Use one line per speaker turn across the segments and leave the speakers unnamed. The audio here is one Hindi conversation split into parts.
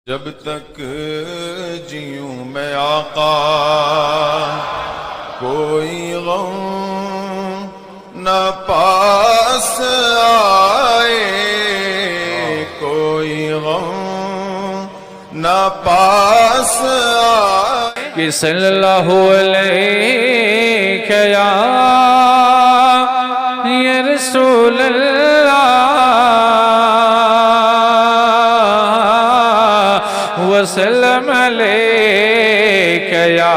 जब तक जीऊं मैं आका कोई गम न पास आए, कोई गम न पास आए।
कि सल्लल्लाहु अलैहि या रसूल वसल्लम अलैका या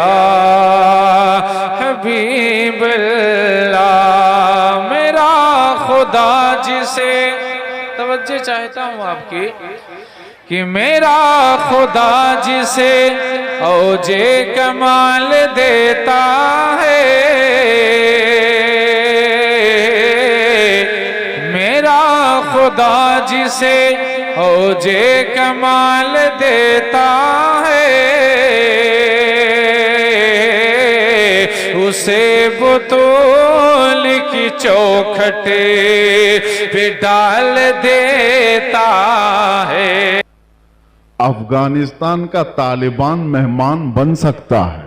हबीब अल्लाह। मेरा खुदा जिसे तवज्जो चाहता हूँ आपकी कि मेरा खुदा जिसे औजे कमाल देता है, मेरा खुदा जिसे औजे कमाल देता है, उसे बुतूल की चौखटे पे डाल देता है।
अफगानिस्तान का तालिबान मेहमान बन सकता है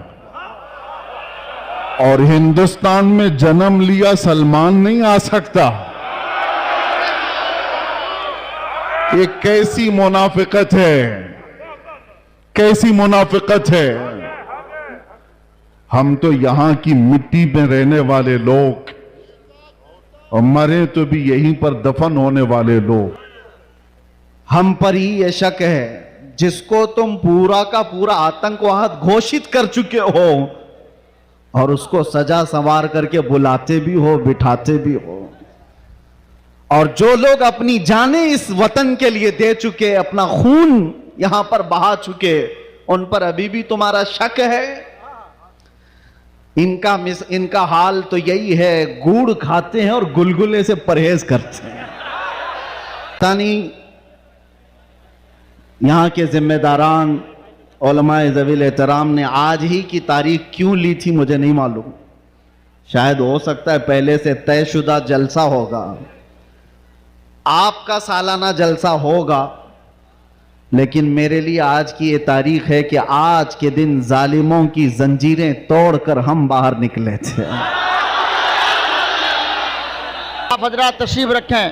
और हिंदुस्तान में जन्म लिया सलमान नहीं आ सकता। ये कैसी मुनाफिकत है, कैसी मुनाफिकत है। हम तो यहां की मिट्टी में रहने वाले लोग और मरे तो भी यहीं पर दफन होने वाले लोग।
हम पर ही ये शक है जिसको तुम पूरा का पूरा आतंकवाद घोषित कर चुके हो और उसको सजा संवार करके बुलाते भी हो, बिठाते भी हो। और जो लोग अपनी जानें इस वतन के लिए दे चुके, अपना खून यहां पर बहा चुके, उन पर अभी भी तुम्हारा शक है। इनका हाल तो यही है, गुड़ खाते हैं और गुलगुले से परहेज करते हैं। तानी यहाँ के जिम्मेदारान उलमाए ज़वील एहतराम ने आज ही की तारीख क्यों ली थी मुझे नहीं मालूम। शायद हो सकता है पहले से तयशुदा जलसा होगा, आपका सालाना जलसा होगा, लेकिन मेरे लिए आज की ये तारीख है कि आज के दिन जालिमों की जंजीरें तोड़कर हम बाहर निकले थे।
आप हजरात तशरीफ रखें,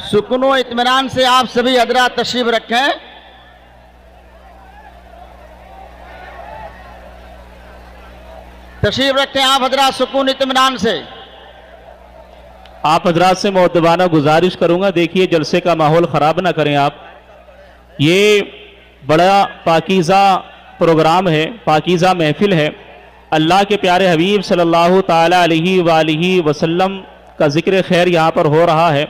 सुकून इत्मीनान से आप सभी हजरात तशरीफ रखें। तशरीफ रखें आप हजरात सुकून इत्मीनान से।
आप हजरात से मुअद्दबाना गुजारिश करूंगा, देखिए जलसे का माहौल ख़राब ना करें आप। ये बड़ा पाकीज़ा प्रोग्राम है, पाकीज़ा महफिल है। अल्लाह के प्यारे हबीब सल्लल्लाहु ताला अलैहि वसल्लम का ज़िक्र खैर यहाँ पर हो रहा है।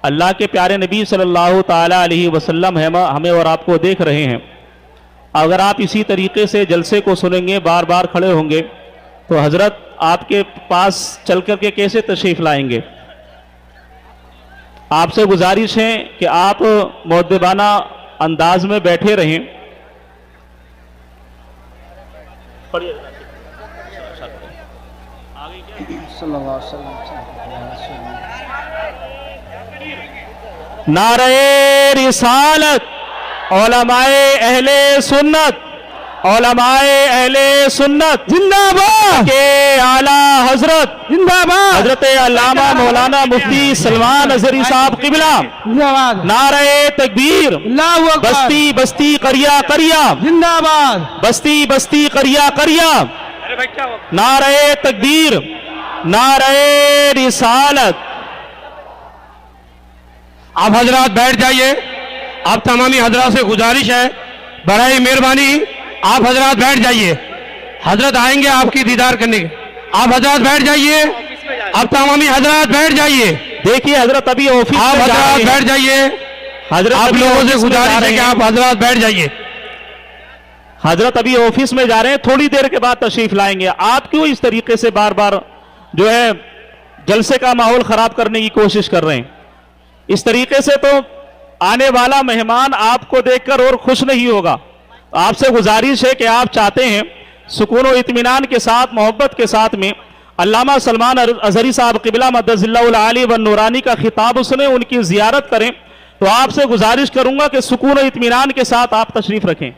अल्लाह के प्यारे नबी सल्लल्लाहु ताला अलैहि वसल्लम हमें और आपको देख रहे हैं। अगर आप इसी तरीके से जलसे को सुनेंगे, बार बार खड़े होंगे, तो हज़रत आपके पास चल कर के कैसे तशरीफ़ लाएंगे। आपसे गुजारिश है कि आप मुअद्दबाना अंदाज में बैठे रहें। नारे रिसालत उलमाए अहले सुन्नत, उलमाए अहले सुन्नत जिंदाबाद के आला हजरत जिंदाबाद, हजरत अल्लामा मौलाना मुफ्ती सलमान अजहरी साहब किबला जिंदाबाद। नारे तकबीर, बस्ती बस्ती करिया करिया जिंदाबाद, बस्ती बस्ती करिया करिया। नारे तकबीर, नारे रिसालत।
आप हजरात बैठ जाइए। आप तमामी हजरात से गुजारिश है, बराए मेहरबानी आप हजरात बैठ जाइए। हजरत आएंगे आपकी दीदार करने के। आप हजरात बैठ जाइए, आप तमामी हजरात बैठ जाइए।
देखिए हजरत अभी ऑफिस,
आप हजरात बैठ जाइए।
हजरत
आप लोगों से गुजारिश है कि आप हजरात बैठ जाइए।
हजरत अभी ऑफिस में जा रहे हैं, थोड़ी देर के बाद तशरीफ लाएंगे। आप क्यों इस तरीके से बार बार जो है जलसे का माहौल खराब करने की कोशिश कर रहे हैं। इस तरीके से तो आने वाला मेहमान आपको देखकर और खुश नहीं होगा। आपसे गुजारिश है कि आप चाहते हैं सुकून और इत्मीनान के साथ, मोहब्बत के साथ में अल्लामा सलमान अजहरी साहब क़िबला मद्दज़िल्लाहुल आली व नूरानी का खिताब सुने, उनकी ज़ियारत करें, तो आपसे गुजारिश करूंगा कि सुकून और इत्मीनान के साथ आप तशरीफ रखें।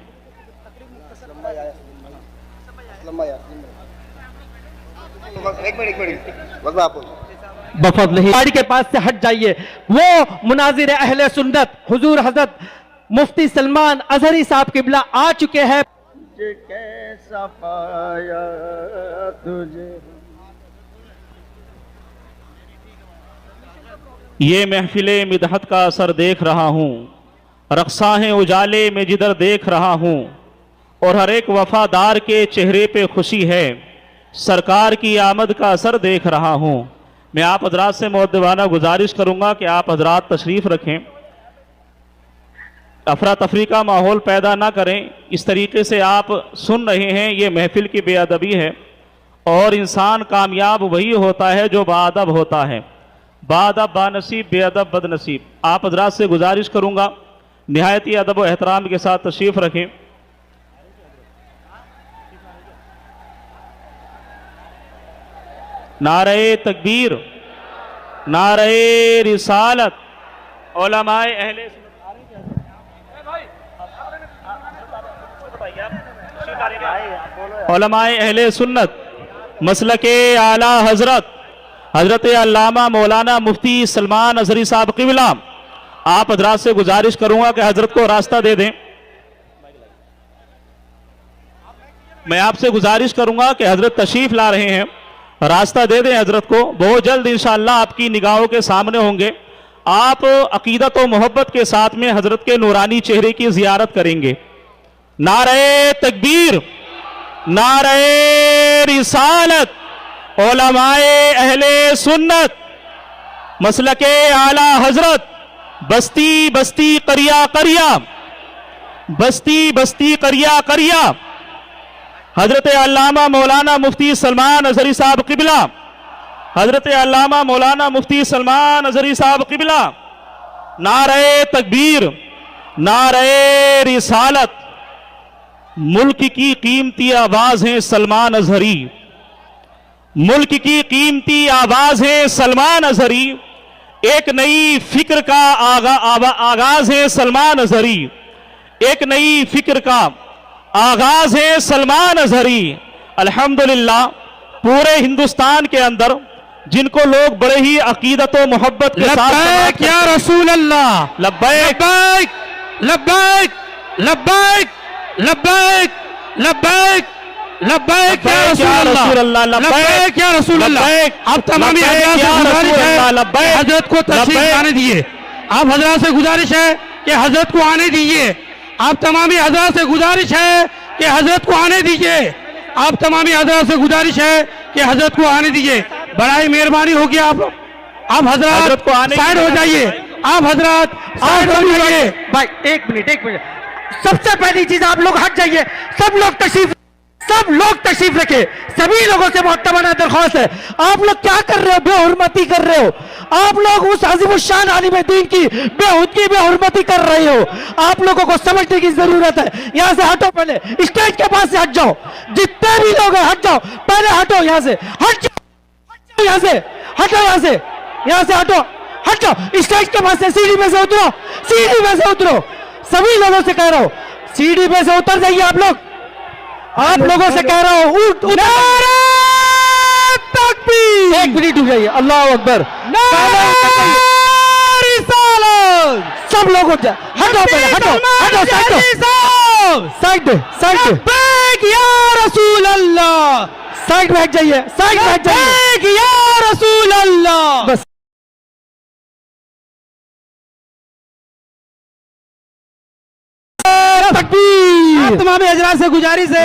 गाड़ी के पास से हट जाइए। वो मुनाजिर अहले सुन्नत हुजूर हजरत मुफ्ती सलमान अजहरी साहब किबला आ चुके हैं।
कैसा पाया तुझे।
ये महफिले मिदहत का असर देख रहा हूँ, रक्साहें उजाले में जिधर देख रहा हूँ, और हर एक वफादार के चेहरे पे खुशी है, सरकार की आमद का असर देख रहा हूँ। मैं आप हजरात से मुअद्दिबाना गुजारिश करूँगा कि आप हजरात तशरीफ़ रखें, अफरा तफरी का माहौल पैदा ना करें। इस तरीके से आप सुन रहे हैं, ये महफिल की बेअदबी है। और इंसान कामयाब वही होता है जो बाअदब होता है। बाअदब बानसीब, बेअदब बदनसीब। आप हजरात से गुजारिश करूँगा निहायती अदब व एहतराम के साथ तशरीफ़ रखें। नारे तकबीर, नारे रिसालत। उलमाए अहले उलमाए अहले सुन्नत मसलके आला हजरत हजरत अल्लामा मौलाना मुफ्ती सलमान अजहरी साहब क़िबला, आप हजरात से गुजारिश करूंगा कि हजरत को रास्ता दे दें। मैं आपसे गुजारिश करूंगा कि हजरत तशरीफ ला रहे हैं, रास्ता दे दें हजरत को। बहुत जल्द इंशाअल्लाह आपकी निगाहों के सामने होंगे। आप अकीदत और मोहब्बत के साथ में हजरत के नूरानी चेहरे की जियारत करेंगे। नारे तकबीर, नारे रिसालत। उलमाए अहले सुन्नत मसलके आला हजरत बस्ती बस्ती करिया करिया, बस्ती बस्ती करिया करिया। हजरत अल्लामा मौलाना मुफ्ती सलमान अजहरी साहब क़िबला, हजरत अल्लामा मौलाना मुफ्ती सलमान अजहरी साहब क़िबला। नारे तकबीर, नारे रिसालत। मुल्क की कीमती आवाज है सलमान अजहरी, मुल्क की कीमती आवाज है सलमान अजहरी। एक नई फिक्र का आगाज है सलमान अजहरी, एक नई फिक्र का आगाज है सलमान अजहरी। अल्हम्दुलिल्लाह पूरे हिंदुस्तान के अंदर जिनको लोग बड़े ही अकीदत और मोहब्बत के साथ
या रसूल अल्लाह,
लब्बैक
लब्बैक लब्बैक लब्बैक लब्बैक लब्बैक या रसूल अल्लाह, लब्बैक या रसूल अल्लाह। आप तमाम हजरात से गुजारिश है हजरत को तशरीफ आने दिए। आप हजरात से गुजारिश है कि हजरत को आने दीजिए। आप तमामी हजरात से गुजारिश है कि हजरत को आने दीजिए। आप तमामी हजरात से गुजारिश है कि हजरत को आने दीजिए। बड़ा ही मेहरबानी होगी। आप हजरत को आने साइड हो जाइए। आप हजरत साइड हो जाइए।
भाई एक मिनट। सबसे पहली चीज आप लोग हट जाइए। सब लोग तशरीफ रखे। सभी लोगों से मुअत्तमाना दरख्वास्त है, आप लोग क्या कर रहे हो? बेहुरमती कर रहे हो। आप लोग उस अज़ीमुश्शान आलिम दीन की बेहुरमती कर रहे हो। आप लोगों को समझने की जरूरत है। यहाँ से हटो, पहले स्टेज के पास से हट जाओ। जितने भी लोग हैं हट जाओ, पहले हटो यहाँ से, हट जाओ यहाँ से, हटो यहाँ से, यहाँ से हटो, हट जाओ। स्टेज के पास से सीढ़ी में से उतरो, सीढ़ी में से उतरो। सभी लोगों से कह रहा हूँ सीढ़ी में से उतर जाइए। आप लोगों से कह रहा हूँ तकबीर। एक मिनट रुक जाइए। अल्लाह अकबर। सब लोग उठ जाए। हटो पहले, हटो साइड या रसूल अल्लाह। साइड में हट जाइए, साइड में हट जाइए या रसूल अल्लाह। बस तकबीर। तमाम हजरात से गुजारिश है,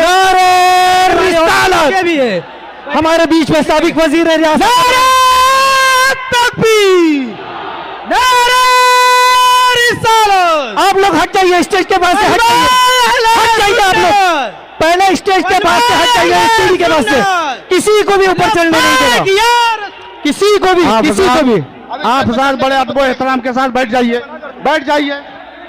भी है हमारे बीच में साबिक वजीर रियासत। आप लोग हट जाइए, स्टेज के पास से हट जाइए। आप लोग पहले स्टेज के पास से हट जाइए, सीढ़ी के पास से। किसी को भी ऊपर चढ़ने नहीं देगा, किसी को भी।
आप हजरात बड़े अदब व एहतराम के साथ बैठ जाइए, बैठ जाइए।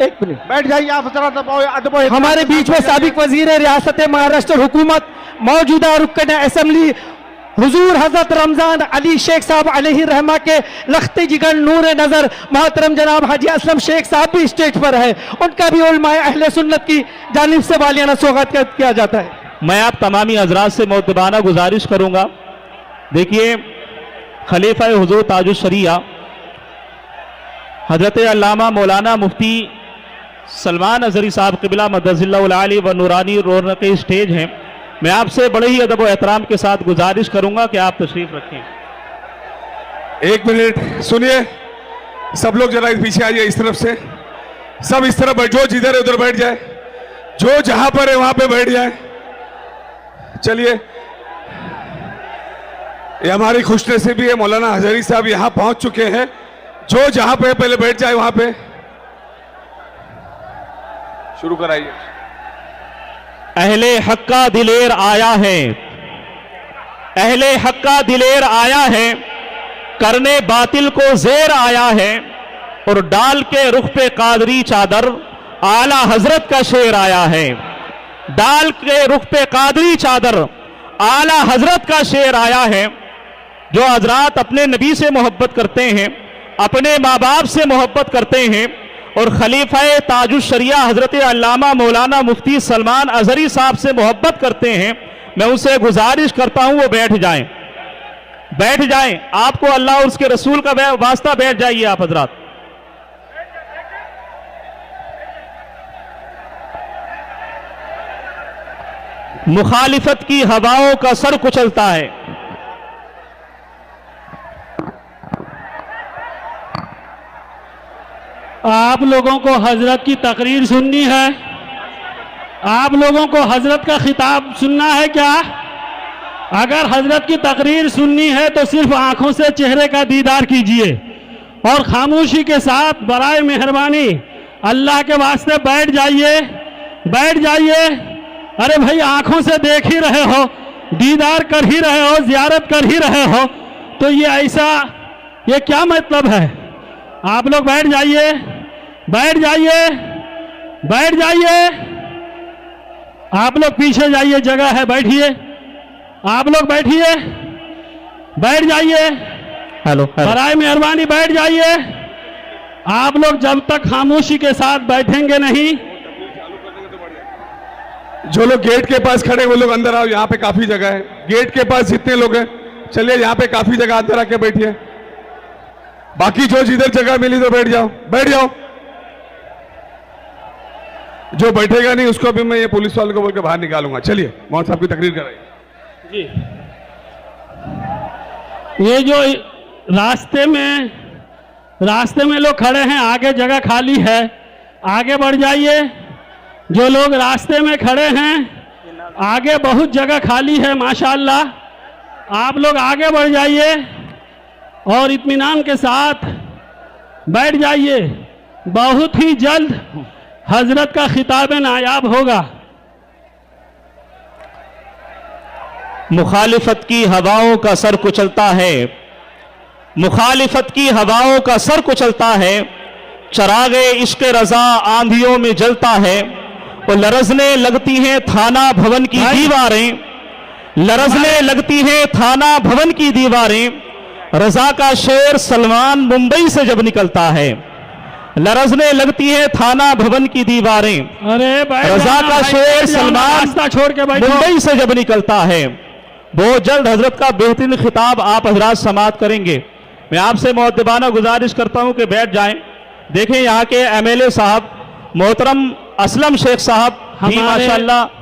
एक मिनट
बैठ जाइए आप हजरात।
हमारे बीच में साबिक वजीर रियासत महाराष्ट्र हुकूमत, मौजूदा रुकन असेंबली हुजूर हजरत रमजान अली शेख साहब अलैहि रहमा के लख्ते जिगर नूर नजर मोहतरम जनाब हाजी असलम शेख साहब भी स्टेज पर है, उनका भी उलमाए अहले सुन्नत की जानिब से वालियाना स्वागत किया जाता है।
मैं आप तमामी हजरात से मोहतबाना गुजारिश करूंगा, देखिए खलीफा हुजूर ताजुश शरिया हजरत अल्लामा मौलाना मुफ्ती सलमान अजहरी साहब क़िबला मद्दज़िल्लाहुल आली व नूरानी रौनक स्टेज हैं। मैं आपसे बड़े ही अदब व एहतराम के साथ गुजारिश करूंगा कि आप तशरीफ रखें।
एक मिनट सुनिए, सब लोग जरा पीछे आइए, इस तरफ से सब इस तरफ बैठ, जो जिधर है उधर बैठ जाए, जो जहां पर है वहां पे बैठ जाए। चलिए, ये हमारी खुशनसीबी है, मौलाना हज़री साहब यहां पहुंच चुके हैं, जो जहां पे पहले बैठ जाए वहां पे। शुरू कराइए।
अहले हक का दिलेर आया है, अहले हक का दिलेर आया है, करने बातिल को जेर आया है, और डाल के रुख पे कादरी चादर आला हजरत का शेर आया है। डाल के रुख पे कादरी चादर आला हजरत का शेर आया है। जो हजरात अपने नबी से मोहब्बत करते हैं, अपने माँ बाप से मोहब्बत करते हैं, और खलीफा ताजुश शरिया हजरत अल्लामा मौलाना मुफ्ती सलमान अजहरी साहब से मोहब्बत करते हैं, मैं उनसे गुजारिश करता हूं वो बैठ जाएं, बैठ जाएं। आपको अल्लाह और उसके रसूल का वास्ता, बैठ जाइए आप हजरात। मुखालिफत की हवाओं का सर कुचलता है,
आप लोगों को हजरत की तकरीर सुननी है, आप लोगों को हजरत का खिताब सुनना है क्या? अगर हजरत की तकरीर सुननी है तो सिर्फ आंखों से चेहरे का दीदार कीजिए और खामोशी के साथ बराए मेहरबानी अल्लाह के वास्ते बैठ जाइए, बैठ जाइए। अरे भाई, आंखों से देख ही रहे हो, दीदार कर ही रहे हो, जियारत कर ही रहे हो, तो ये ऐसा, ये क्या मतलब है? आप लोग बैठ जाइए, बैठ जाइए, बैठ जाइए। आप लोग पीछे जाइए, जगह है, बैठिए। आप लोग बैठिए, बैठ जाइए।
हेलो,
बराए मेहरबानी बैठ जाइए। आप लोग जब तक खामोशी के साथ बैठेंगे नहीं,
जो लोग गेट के पास खड़े वो लोग अंदर आओ, यहाँ पे काफी जगह है। गेट के पास जितने लोग हैं, चलिए यहाँ पे काफी जगह, अंदर आके बैठिए। बाकी जो जिधर जगह मिली तो बैठ जाओ, बैठ जाओ। जो बैठेगा नहीं उसको भी मैं ये पुलिस वालों को बोल के बाहर निकालूंगा। चलिए, मोहन साहब की तकरीर कराइए।
जी, ये जो रास्ते में लोग खड़े हैं, आगे जगह खाली है, आगे बढ़ जाइए। जो लोग रास्ते में खड़े हैं, आगे बहुत जगह खाली है, माशाअल्लाह। आप लोग आगे बढ़ जाइए और इत्मीनान के साथ बैठ जाइए। बहुत ही जल्द हजरत का खिताब नायाब होगा।
मुखालिफत की हवाओं का सर कुचलता है, मुखालिफत की हवाओं का सर कुचलता है, चरागे इश्क रजा आंधियों में जलता है, और लरजने लगती हैं थाना भवन की दीवारें, लरजने लगती हैं थाना भवन की दीवारें, रजा का शेर सलमान मुंबई से जब निकलता है, लरजने लगती है थाना भवन की दीवारें।
अरे
रजा का शेर सलमान
छोड़ के
मुंबई से जब निकलता है। बहुत जल्द हजरत का बेहतरीन खिताब आप हजरात समाअत करेंगे। मैं आपसे मुअद्दबाना गुजारिश करता हूं कि बैठ जाएं। देखें, यहाँ के एमएलए साहब मोहतरम असलम शेख साहब भी माशाअल्लाह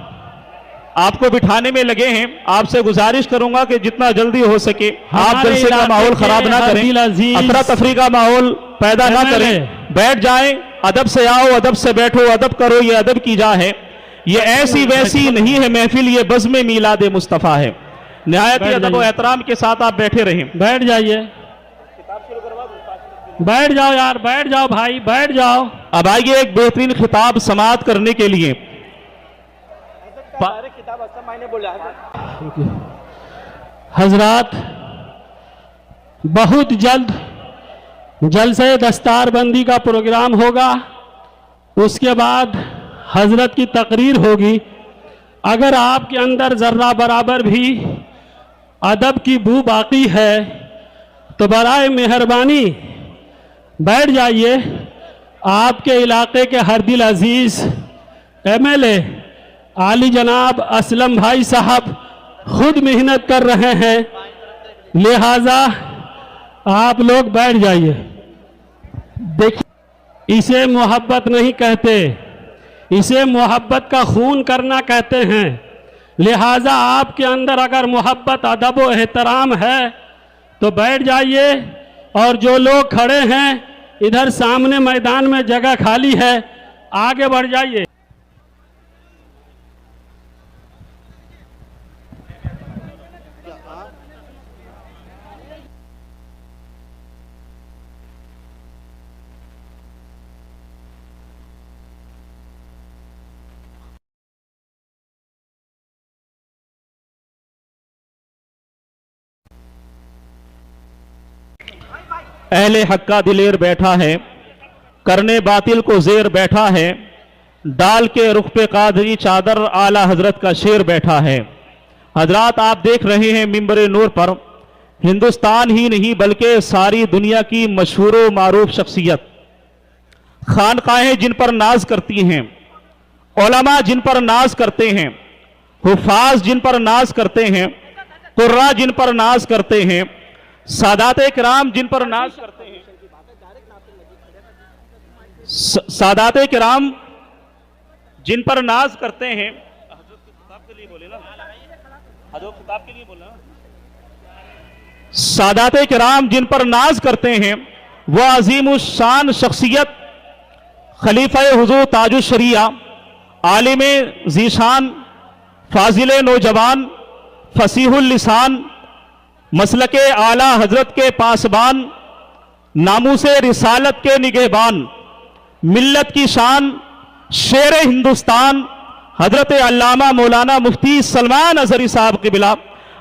आपको बिठाने में लगे हैं। आपसे गुजारिश करूंगा कि जितना जल्दी हो सके आप जलसे का माहौल खराब ना करें, अफरा तफरी का माहौल पैदा ना करें, बैठ जाएं। अदब से आओ, अदब से बैठो, अदब करो, ये अदब की जा है। ये ऐसी वैसी नहीं है महफिल, ये बज़्म मीलाद मुस्तफ़ा है। निहायत ही अदब और एहतराम के साथ आप बैठे रहें।
बैठ जाइए, बैठ जाओ यार, बैठ जाओ भाई, बैठ जाओ।
अब आइए एक बेहतरीन खिताब समाअत करने के लिए।
हजरात, बहुत जल्द जलसे दस्तारबंदी का प्रोग्राम होगा, उसके बाद हजरत की तकरीर होगी। अगर आपके अंदर जर्रा बराबर भी अदब की बू बाकी है, तो बराए मेहरबानी बैठ जाइए। आपके इलाके के हरदिल अजीज MLA आली जनाब असलम भाई साहब खुद मेहनत कर रहे हैं, लिहाजा आप लोग बैठ जाइए। देखिए, इसे मोहब्बत नहीं कहते, इसे मोहब्बत का खून करना कहते हैं। लिहाजा आपके अंदर अगर मोहब्बत अदब व एहतराम है तो बैठ जाइए, और जो लोग खड़े हैं इधर सामने मैदान में जगह खाली है, आगे बढ़ जाइए।
अहले हक का दिलेर बैठा है, करने बातिल को जेर बैठा है, डाल के रुख पे कादरी चादर आला हजरत का शेर बैठा है। हजरात, आप देख रहे हैं मिंबर नूर पर हिंदुस्तान ही नहीं बल्कि सारी दुनिया की मशहूर व मारूफ शख्सियत, खानकाहें जिन पर नाज करती हैं, उलमा जिन पर नाज करते हैं, हुफाज जिन पर नाज करते हैं, कुर्रा जिन पर नाज करते हैं, सादाते किराम जिन पर नाज करते हैं, सादाते किराम जिन पर नाज करते हैं, किताब के लिए बोले ना, किताब के लिए बोला, सादाते किराम जिन पर नाज करते हैं, वह अजीम शान शख्सियत खलीफा हुजूर ताजुश शरिया, आलिम जीशान, फाजिल नौजवान, फसीहुल लिसान, मसलके आला हजरत के पासबान, नामूसे रिसालत के निगहबान, मिल्लत की शान, शेर हिंदुस्तान, हजरत अल्लामा मौलाना मुफ्ती सलमान अजहरी साहब क़िबला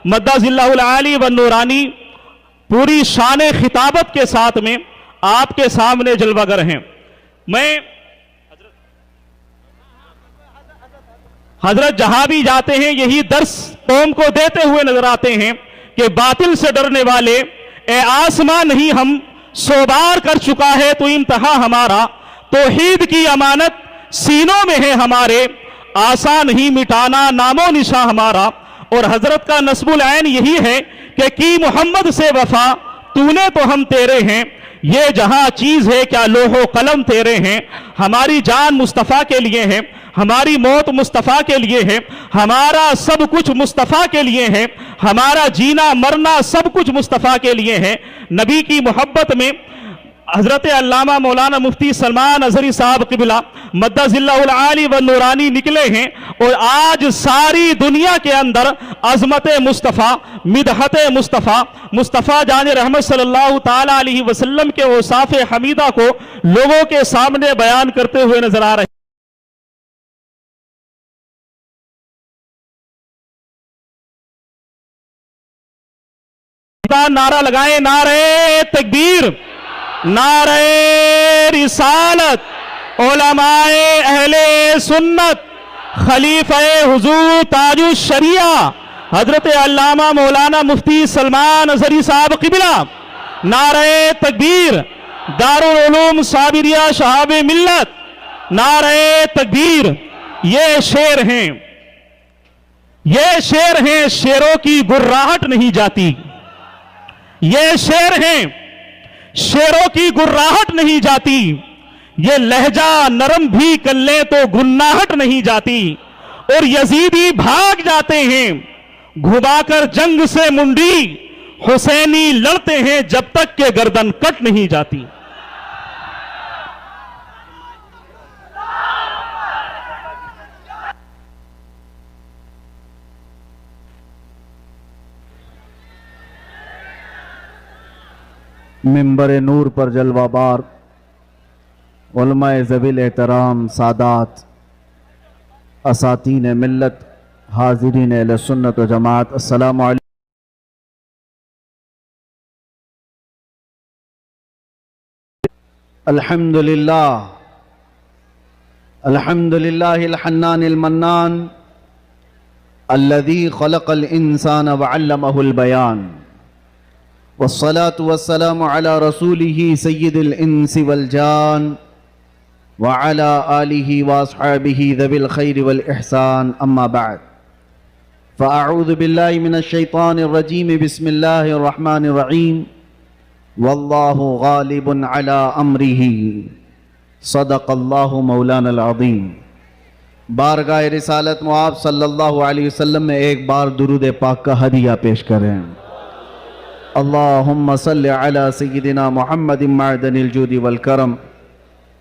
मद्दाजिल्लाहुल आली व नूरानी पूरी शान खिताबत के साथ में आपके सामने जलवागर हैं। मैं हजरत जहां भी जाते हैं यही दर्स कौम को देते हुए नजर आते हैं कि बातिल से डरने वाले, ए आसमां नहीं हम 100 बार कर चुका है तो इम्तहा हमारा, तौहीद की अमानत सीनों में है हमारे, आसान नहीं मिटाना नामो निशा हमारा। और हजरत का नस्बुल ऐन यही है कि की मोहम्मद से वफा तूने तो हम तेरे हैं, ये जहां चीज है क्या लोहो कलम तेरे हैं। हमारी जान मुस्तफ़ा के लिए है, हमारी मौत मुस्तफ़ा के लिए है, हमारा सब कुछ मुस्तफ़ा के लिए है, हमारा जीना मरना सब कुछ मुस्तफ़ा के लिए है। नबी की मोहब्बत में हजरत अल्लामा मौलाना मुफ्ती सलमान अजहरी साहब क़िबला मद्दाजिल्लाहुल आली व नूरानी निकले हैं, और आज सारी दुनिया के अंदर अजमत मुस्तफ़ा, मिदहत मुस्तफ़ा, मुस्तफ़ा जान रहमत सल्लल्लाहु ताला अलैहि वसल्लम के औसाफ हमीदा को लोगों के सामने बयान करते हुए नजर आ रहे हैं। नारा लगाए, नारे तकबीर, नारे रिसालत, उलमाए अहले सुन्नत, खलीफे हुजूर ताजुश शरिया हजरत अल्लामा मौलाना मुफ्ती सलमान अजहरी साहब क़िबला, नारे तकबीर, दारुल उलूम साबिरिया शहाब मिल्लत, नारे तकबीर। ये शेर हैं, ये शेर हैं, शेरों की गुर्राहट नहीं जाती। ये शेर हैं, शेरों की गुर्राहट नहीं जाती। ये लहजा नरम भी कर ले तो गुन्नाहट नहीं जाती। और यजीदी भाग जाते हैं घुमाकर जंग से मुंडी, हुसैनी लड़ते हैं जब तक के गर्दन कट नहीं जाती।
मिंबर नूर पर जलवाबार उलमाए ज़वील एहतराम सादात असातीन मिल्लत हाज़िरीन अहले सुन्नत व जमात, अस्सलामु अलैकुम। अल्हम्दुलिल्लाह अल्हम्दुलिल्लाहिल हन्नानिल मन्नान अल्लज़ी खलक़ल इंसान व अल्लमहुल बयान वस्सलातु वस्सलामु अला रसूलिही सय्यिदिल इंसी वल जान व अला आलिही व अस्हाबिही ज़विल खैरि वल इहसान अम्मा बाद फ़अऊज़ु बिल्लाहि मिनश शैतानिर रजीम बिस्मिल्लाहिर रहमानिर रहीम वल्लाहु गालिबुन अला अम्रिही सदक़ल्लाहु मौलानल अज़ीम। बारगाह रिसालत में आप सल्लल्लाहु अलैहि वसल्लम में एक बार दुरूद पाक का हदिया पेश करें। अल्लाहुम्मा सल्लि अला सय्यिदिना मुहम्मदिन मअदनिल जूदि वल करम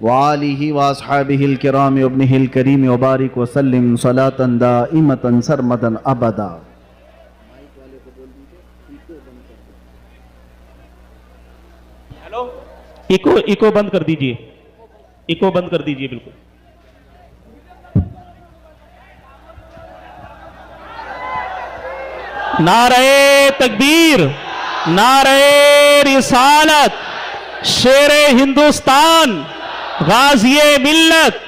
व आलिहि व अस्हाबिहिल किराम व इब्निहिल करीम व बारिक व सल्लिम सलातन दाइमतन सरमदन अबदा।
हेलो, इको बंद कर दीजिए, इको बंद कर दीजिए बिल्कुल। नारे तकबीर, नारे रिसालत, शेरे हिंदुस्तान, गाज़िए मिल्लत,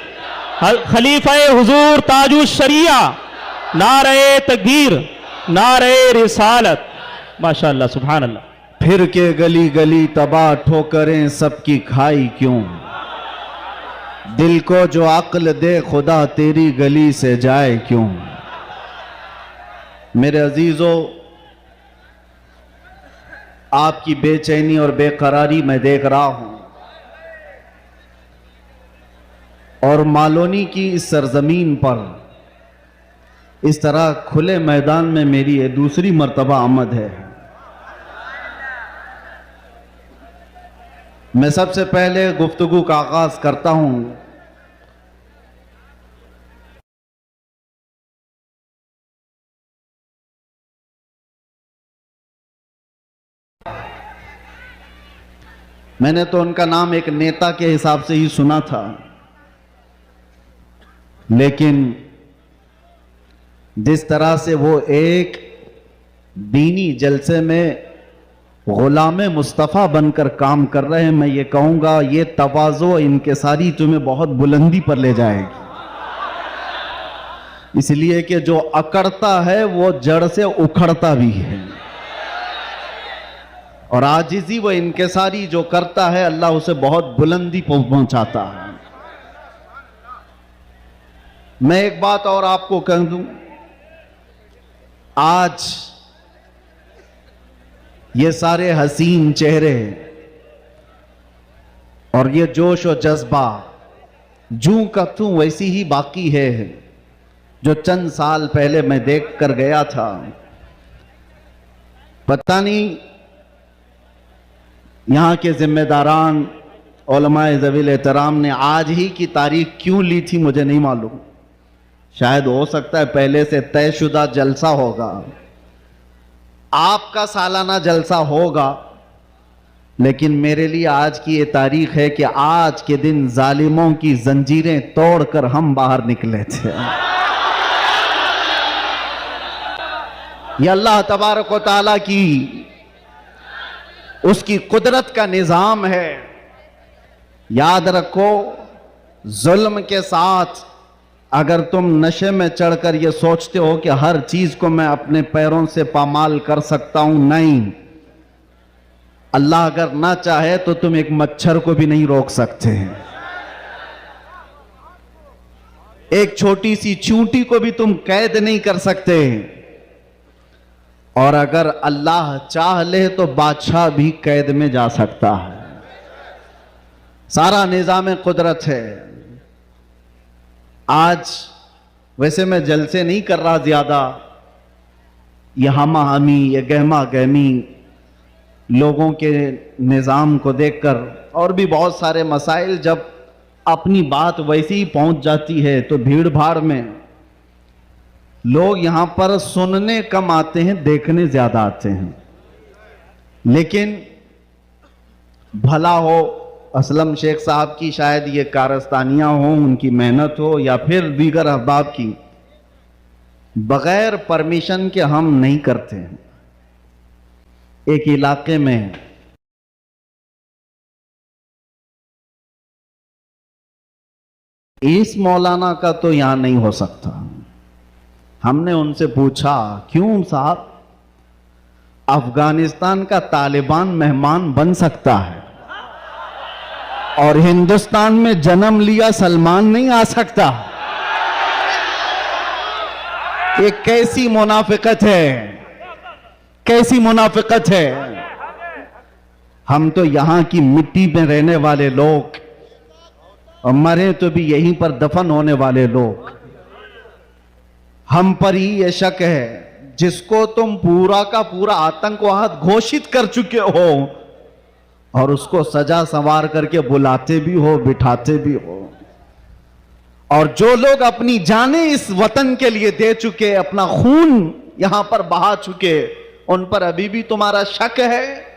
खलीफा हुजूर ताजुश शरिया, नारे तकबीर, नारे रिसालत। माशाअल्लाह, सुभान अल्लाह।
फिर के गली गली तबाह ठोकरें सबकी खाई क्यों, दिल को जो अक्ल दे खुदा तेरी गली से जाए क्यों। मेरे अजीजों, आपकी बेचैनी और बेकरारी मैं देख रहा हूं, और मालोनी की इस सरजमीन पर इस तरह खुले मैदान में मेरी ये दूसरी मर्तबा आमद है। मैं सबसे पहले गुफ्तगू का आगाज करता हूं मैंने तो उनका नाम एक नेता के हिसाब से ही सुना था, लेकिन जिस तरह से वो एक दीनी जलसे में गुलाम मुस्तफ़ा बनकर काम कर रहे हैं, मैं ये कहूंगा ये तवाज़ो इनकिसारी तुम्हें बहुत बुलंदी पर ले जाएगी। इसलिए कि जो अकड़ता है वो जड़ से उखड़ता भी है, और आजिज़ी व इनकिसारी जो करता है अल्लाह उसे बहुत बुलंदी पहुंचाता है। मैं एक बात और आपको कह दूं, आज ये सारे हसीन चेहरे और ये जोश और जज्बा जूं का तूं वैसी ही बाकी है जो चंद साल पहले मैं देख कर गया था। पता नहीं यहाँ के जिम्मेदारान उलमाए ज़वील एहतराम ने आज ही की तारीख क्यों ली थी मुझे नहीं मालूम। शायद हो सकता है पहले से तयशुदा जलसा होगा, आपका सालाना जलसा होगा, लेकिन मेरे लिए आज की ये तारीख है कि आज के दिन जालिमों की जंजीरें तोड़कर हम बाहर निकले थे। ये अल्लाह तबारक व तआला की उसकी कुदरत का निजाम है। याद रखो, जुल्म के साथ अगर तुम नशे में चढ़कर ये सोचते हो कि हर चीज को मैं अपने पैरों से पामाल कर सकता हूं, नहीं, अल्लाह अगर ना चाहे तो तुम एक मच्छर को भी नहीं रोक सकते हैं, एक छोटी सी चूंटी को भी तुम कैद नहीं कर सकते, और अगर अल्लाह चाह ले तो बादशाह भी कैद में जा सकता है। सारा निजाम कुदरत है। आज वैसे मैं जलसे नहीं कर रहा ज्यादा, ये हमा हमी, ये गहमा गहमी लोगों के निज़ाम को देखकर, और भी बहुत सारे मसाइल जब अपनी बात वैसी ही पहुंच जाती है तो भीड़ भाड़ में लोग यहां पर सुनने कम आते हैं, देखने ज्यादा आते हैं। लेकिन भला हो असलम शेख साहब की शायद ये कारस्तानियां हों, उनकी मेहनत हो, या फिर दीगर अहबाब की, बगैर परमिशन के हम नहीं करते हैं। एक इलाके में इस मौलाना का तो यहां नहीं हो सकता, हमने उनसे पूछा, क्यों साहब, अफगानिस्तान का तालिबान मेहमान बन सकता है और हिंदुस्तान में जन्म लिया सलमान नहीं आ सकता? ये कैसी मुनाफिकत है, कैसी मुनाफिकत है। हम तो यहां की मिट्टी में रहने वाले लोग और मरे तो भी यहीं पर दफन होने वाले लोग। हम पर ही यह शक है जिसको तुम पूरा का पूरा आतंकवाद घोषित कर चुके हो और उसको सजा संवार करके बुलाते भी हो, बिठाते भी हो। और जो लोग अपनी जानें इस वतन के लिए दे चुके, अपना खून यहां पर बहा चुके, उन पर अभी भी तुम्हारा शक है?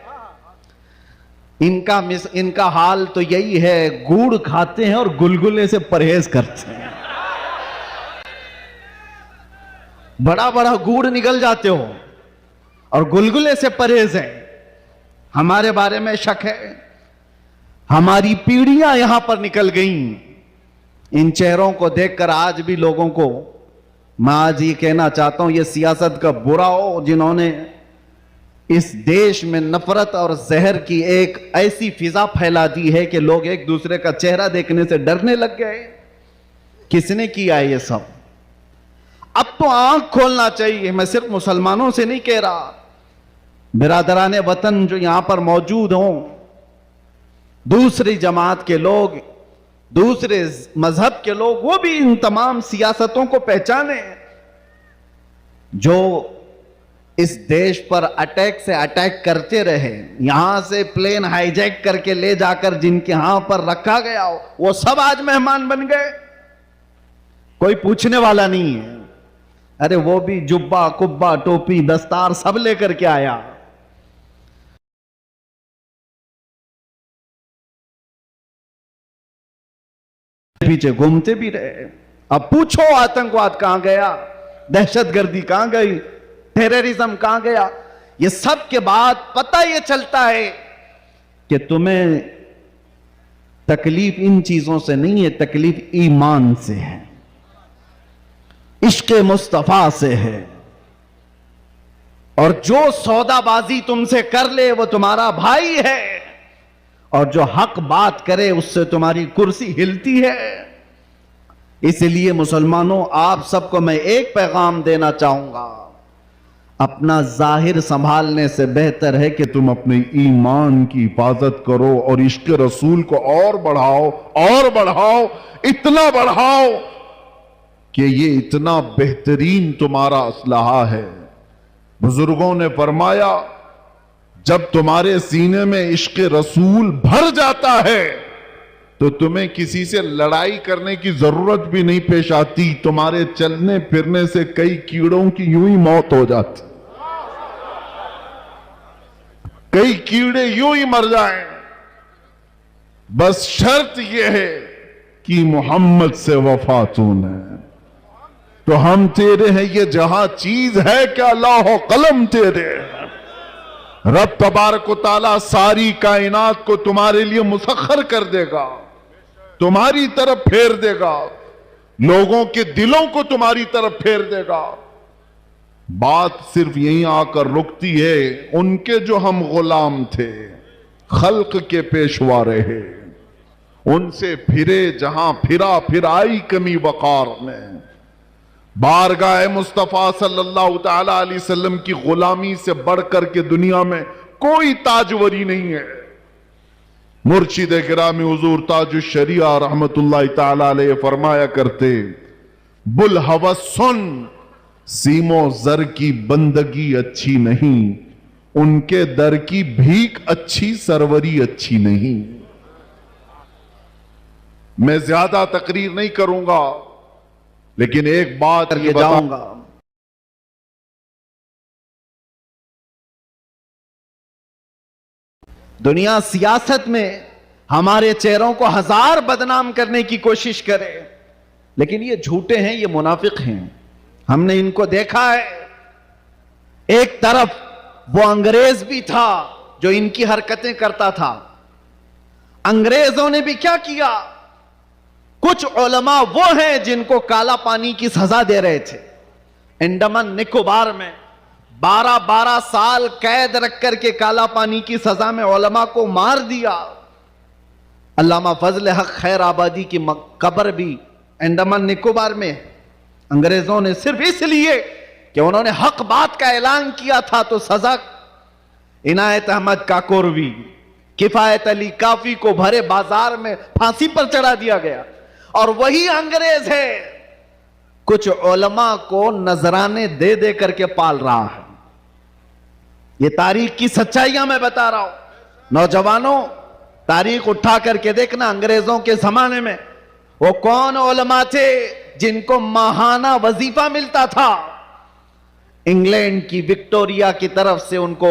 इनका हाल तो यही है, गुड़ खाते हैं और गुलगुले से परहेज करते हैं। बड़ा बड़ा गुड़ निकल जाते हो और गुलगुले से परहेज है। हमारे बारे में शक है। हमारी पीढ़ियां यहां पर निकल गईं। इन चेहरों को देखकर आज भी लोगों को मैं आज ये कहना चाहता हूं, ये सियासत का बुरा हो जिन्होंने इस देश में नफरत और जहर की एक ऐसी फिजा फैला दी है कि लोग एक दूसरे का चेहरा देखने से डरने लग गए। किसने किया है ये सब? अब तो आंख खोलना चाहिए। मैं सिर्फ मुसलमानों से नहीं कह रहा, बिरादराने वतन जो यहां पर मौजूद हों, दूसरी जमात के लोग, दूसरे मजहब के लोग, वो भी इन तमाम सियासतों को पहचाने जो इस देश पर अटैक से अटैक करते रहे। यहां से प्लेन हाईजैक करके ले जाकर जिनके यहां पर रखा गया हो, वो सब आज मेहमान बन गए। कोई पूछने वाला नहीं है। अरे वो भी जुब्बा, कुब्बा, टोपी, दस्तार सब लेकर के आया। पीछे घूमते भी रहे। अब पूछो आतंकवाद कहां गया, दहशतगर्दी कहां गई, टेररिज्म कहां गया? ये सब के बाद पता ये चलता है कि तुम्हें तकलीफ इन चीजों से नहीं है, तकलीफ ईमान से है, इश्क़ मुस्तफा से है। और जो सौदाबाजी तुमसे कर ले वो तुम्हारा भाई है, और जो हक बात करे उससे तुम्हारी कुर्सी हिलती है। इसलिए मुसलमानों, आप सबको मैं एक पैगाम देना चाहूंगा, अपना जाहिर संभालने से बेहतर है कि तुम अपने ईमान की हिफाजत करो और इश्क़ रसूल को और बढ़ाओ, और बढ़ाओ, इतना बढ़ाओ कि ये इतना बेहतरीन तुम्हारा असलहा है। बुजुर्गों ने फरमाया, जब तुम्हारे सीने में इश्क़ रसूल भर जाता है तो तुम्हें किसी से लड़ाई करने की जरूरत भी नहीं पेश आती। तुम्हारे चलने फिरने से कई कीड़ों की यूं ही मौत हो जाती, कई कीड़े यूं ही मर जाएं। बस शर्त यह है कि मोहम्मद से वफा तूने, तो हम तेरे हैं, ये जहां चीज है क्या लौह कलम तेरे। रब तबारक व तआला सारी कायनात को तुम्हारे लिए मुसख्खर कर देगा, तुम्हारी तरफ फेर देगा, लोगों के दिलों को तुम्हारी तरफ फेर देगा। बात सिर्फ यहीं आकर रुकती है, उनके जो हम गुलाम थे, खल्क के पेशवा रहे, उनसे फिरे जहां फिरा, फिर आई कमी वकार में। बारगाह मुस्तफा सल्लल्लाहु तआला अलैहि वसल्लम की गुलामी से बढ़कर के दुनिया में कोई ताजवरी नहीं है। मुर्शिद गिरामी हुजूर ताजुश शरिया रहमतुल्लाह तआला अलैहि फरमाया करते, बुल हवस सुन, सीमो जर की बंदगी अच्छी नहीं, उनके दर की भीख अच्छी, सरवरी अच्छी नहीं। मैं ज्यादा तकरीर नहीं करूंगा, लेकिन एक बात ये बताऊंगा, दुनिया सियासत में हमारे चेहरों को हजार बदनाम करने की कोशिश करे, लेकिन ये झूठे हैं, ये मुनाफिक हैं। हमने इनको देखा है। एक तरफ वो अंग्रेज भी था जो इनकी हरकतें करता था। अंग्रेजों ने भी क्या किया, कुछ उलमा वो हैं जिनको काला पानी की सजा दे रहे थे, अंडमान निकोबार में 12-12 साल कैद रख करके काला पानी की सजा में उलमा को मार दिया। अल्लामा फजल हक खैर आबादी की कब्र भी अंडमान निकोबार में। अंग्रेजों ने सिर्फ इसलिए कि उन्होंने हक बात का ऐलान किया था तो सजा इनायत अहमद काकोरवी, किफायत अली काफी को भरे बाजार में फांसी पर चढ़ा दिया गया। और वही अंग्रेज है कुछ उलमा को नजराने दे दे करके पाल रहा है। ये तारीख की सच्चाइयां मैं बता रहा हूं। नौजवानों, तारीख उठा करके देखना, अंग्रेजों के जमाने में वो कौन उलमा थे जिनको माहाना वजीफा मिलता था। इंग्लैंड की विक्टोरिया की तरफ से उनको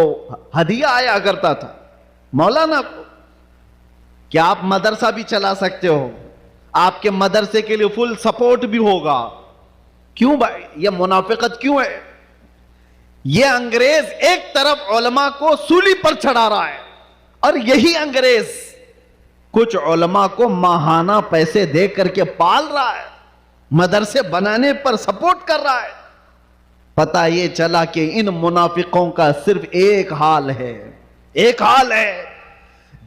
हदिया आया करता था। मौलाना को क्या आप मदरसा भी चला सकते हो, आपके मदरसे के लिए फुल सपोर्ट भी होगा। क्यों भाई, ये मुनाफिकत क्यों है? ये अंग्रेज एक तरफ उलमा को सूली पर चढ़ा रहा है और यही अंग्रेज कुछ उलमा को माहाना पैसे दे करके पाल रहा है, मदरसे बनाने पर सपोर्ट कर रहा है। पता ये चला कि इन मुनाफिकों का सिर्फ एक हाल है, एक हाल है,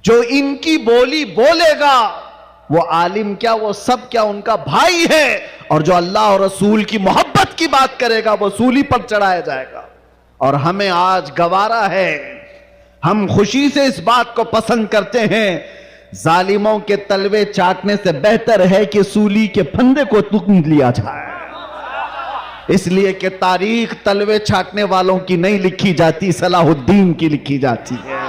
जो इनकी बोली बोलेगा वो आलिम क्या, वो सब क्या, उनका भाई है। और जो अल्लाह और रसूल की मोहब्बत की बात करेगा वो सूली पर चढ़ाया जाएगा। और हमें आज गवारा है, हम खुशी से इस बात को पसंद करते हैं, जालिमों के तलवे चाटने से बेहतर है कि सूली के फंदे को तुम लिया जाए। इसलिए कि तारीख तलवे चाटने वालों की नहीं लिखी जाती, सलाहुद्दीन की लिखी जाती है।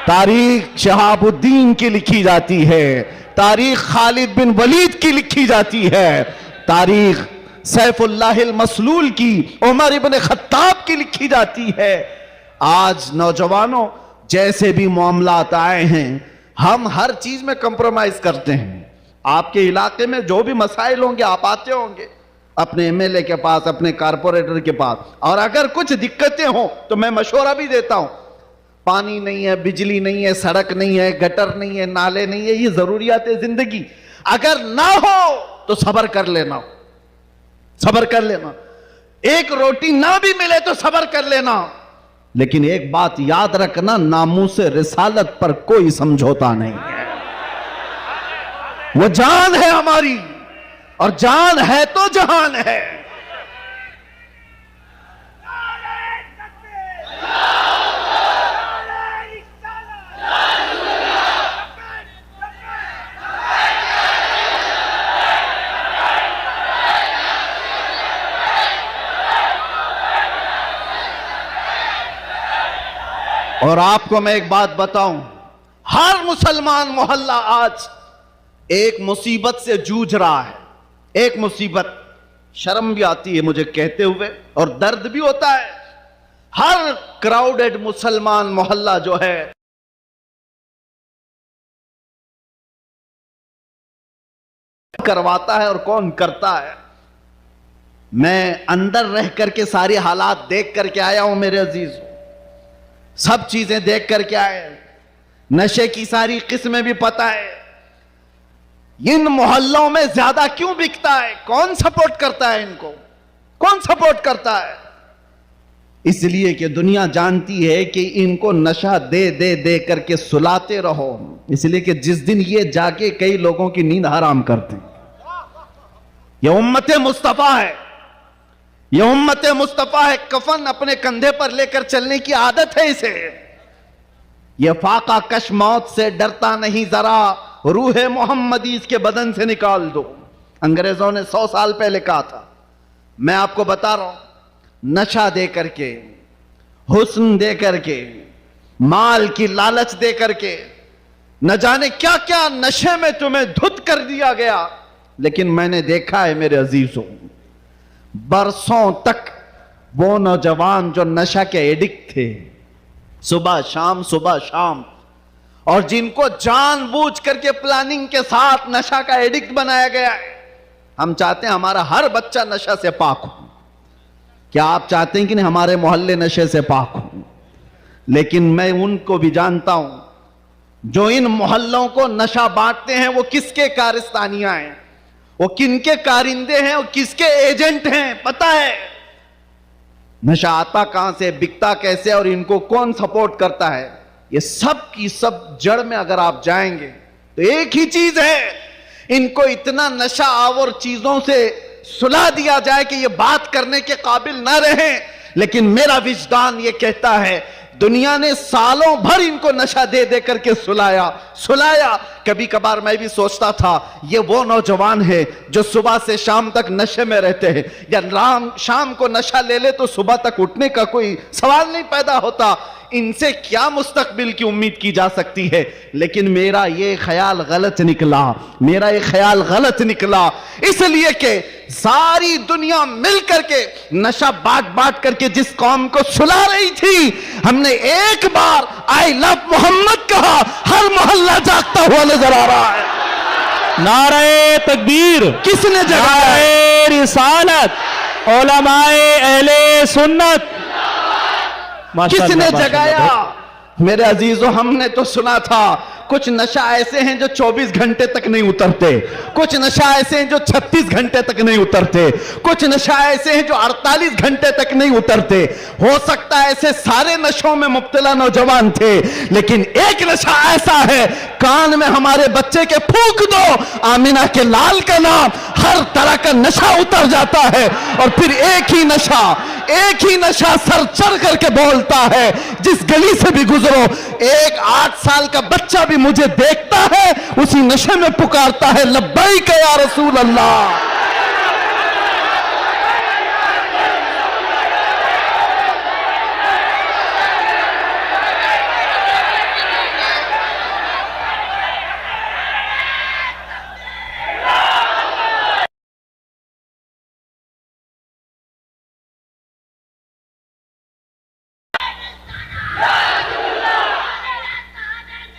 तारीख शहाबुद्दीन की लिखी जाती है, तारीख खालिद बिन वलीद की लिखी जाती है, तारीख सैफुल्लाहिल मसलूल की, उमर इब्न खत्ताब की लिखी जाती है। आज नौजवानों, जैसे भी मामलात आए हैं, हम हर चीज में कंप्रोमाइज करते हैं। आपके इलाके में जो भी मसाइल होंगे आप आते होंगे अपने एमएलए के पास, अपने कारपोरेटर के पास, और अगर कुछ दिक्कतें हो तो मैं मशवरा भी देता हूं। पानी नहीं है, बिजली नहीं है, सड़क नहीं है, गटर नहीं है, नाले नहीं है, ये जरूरियात है जिंदगी। अगर ना हो तो सब्र कर लेना, सब्र कर लेना। एक रोटी ना भी मिले तो सब्र कर लेना, लेकिन एक बात याद रखना, नामूसे रिसालत पर कोई समझौता नहीं है। वो जान है हमारी, और जान है तो जहान है। और आपको मैं एक बात बताऊं, हर मुसलमान मोहल्ला आज एक मुसीबत से जूझ रहा है। एक मुसीबत, शर्म भी आती है मुझे कहते हुए और दर्द भी होता है। हर क्राउडेड मुसलमान मोहल्ला जो है करवाता है और कौन करता है। मैं अंदर रह करके सारे हालात देख करके आया हूं मेरे अजीज, सब चीजें देख करके आए, नशे की सारी किस्में भी पता है। इन मोहल्लों में ज्यादा क्यों बिकता है, कौन सपोर्ट करता है इनको, कौन सपोर्ट करता है? इसलिए कि दुनिया जानती है कि इनको नशा दे दे दे करके सुलाते रहो, इसलिए कि जिस दिन ये जाके कई लोगों की नींद हराम करते। ये उम्मत मुस्तफा है, ये उम्मत मुस्तफा है। कफन अपने कंधे पर लेकर चलने की आदत है इसे। ये फाका कश मौत से डरता नहीं जरा, रूह मोहम्मदी इसके बदन से निकाल दो। अंग्रेजों ने 100 साल पहले कहा था। मैं आपको बता रहा हूं, नशा दे करके, हुस्न दे करके, माल की लालच दे करके, न जाने क्या क्या नशे में तुम्हें धुत कर दिया गया। लेकिन मैंने देखा है मेरे अजीजों, बरसों तक वो नौजवान जो नशा के एडिक्ट थे, सुबह शाम सुबह शाम, और जिनको जानबूझ करके प्लानिंग के साथ नशा का एडिक्ट बनाया गया है। हम चाहते हैं हमारा हर बच्चा नशा से पाक हो। क्या आप चाहते हैं कि नहीं हमारे मोहल्ले नशे से पाक हो? लेकिन मैं उनको भी जानता हूं जो इन मोहल्लों को नशा बांटते हैं, वो किसके कारस्तानियां हैं। वो किनके कारिंदे हैं और किसके एजेंट हैं पता है। नशा आता कहां से, बिकता कैसे और इनको कौन सपोर्ट करता है, ये सब की सब जड़ में अगर आप जाएंगे तो एक ही चीज है, इनको इतना नशा आवर चीजों से सुला दिया जाए कि ये बात करने के काबिल ना रहे। लेकिन मेरा विजदान ये कहता है दुनिया ने सालों भर इनको नशा दे दे करके सुलाया। कभी कभार मैं भी सोचता था ये वो नौजवान है जो सुबह से शाम तक नशे में रहते हैं, या शाम को नशा ले ले तो सुबह तक उठने का कोई सवाल नहीं पैदा होता, इनसे क्या मुस्तकबिल की उम्मीद की जा सकती है। लेकिन मेरा ये ख्याल गलत निकला, इसलिए कि सारी दुनिया मिल करके नशा बांट करके जिस कौम को सुला रही थी, हमने एक बार आई लव मोहम्मद कहा, हर मोहल्ला जागता हुआ नजर आ रहा है।
नारे तकबीर
किसने जगाया?
नारे रिसालत, उलमाए अहले सुन्नत,
किसने जगाया? मेरे अजीजों, हमने तो सुना था कुछ नशा ऐसे हैं जो 24 घंटे तक नहीं उतरते, कुछ नशा ऐसे हैं जो 36 घंटे तक नहीं उतरते, कुछ नशा ऐसे हैं जो 48 घंटे तक नहीं उतरते। हो सकता है ऐसे सारे नशों में मुब्तला नौजवान थे, लेकिन एक नशा ऐसा है, कान में हमारे बच्चे के फूंक दो आमिना के लाल का नाम, हर तरह का नशा उतर जाता है। और फिर एक ही नशा सर चढ़ करके बोलता है, जिस गली से भी गुजरो एक 8 साल का बच्चा भी मुझे देखता है, उसी नशे में पुकारता है लब्बैक या रसूल अल्लाह।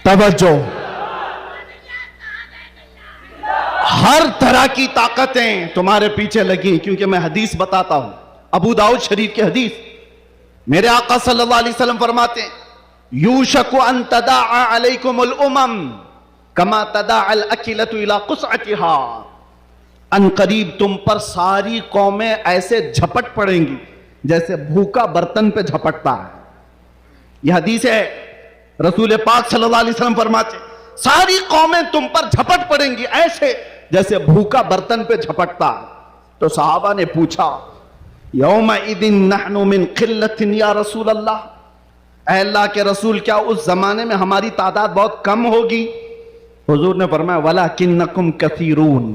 तवज्जो, हर तरह की ताकतें तुम्हारे पीछे लगी, क्योंकि मैं हदीस बताता हूं, अबू दाऊद शरीफ की हदीस। मेरे आका सल्लल्लाहु अलैहि वसल्लम फरमाते हैं, यूशकु अन तदाअ अलैकुमुल उमम कमा तदाअल अकिलतु इला कुसअतिहा। अन करीब तुम पर सारी कौमें ऐसे झपट पड़ेंगी जैसे भूखा बर्तन पे झपटता है। यह हदीस है, रसूल पाक सल्लल्लाहु अलैहि वसल्लम फरमाते, सारी कौमें तुम पर झपट पड़ेंगी ऐसे जैसे भूखा बर्तन पे झपटता। तो सहाबा ने पूछा, यौमा इदिन नहनु मिन किल्लतिन या रसूल अल्लाह, ऐ अल्लाह के रसूल क्या उस जमाने में हमारी तादाद बहुत कम होगी? हुजूर ने फरमाया, वलाकिन्नकुम कसीरून,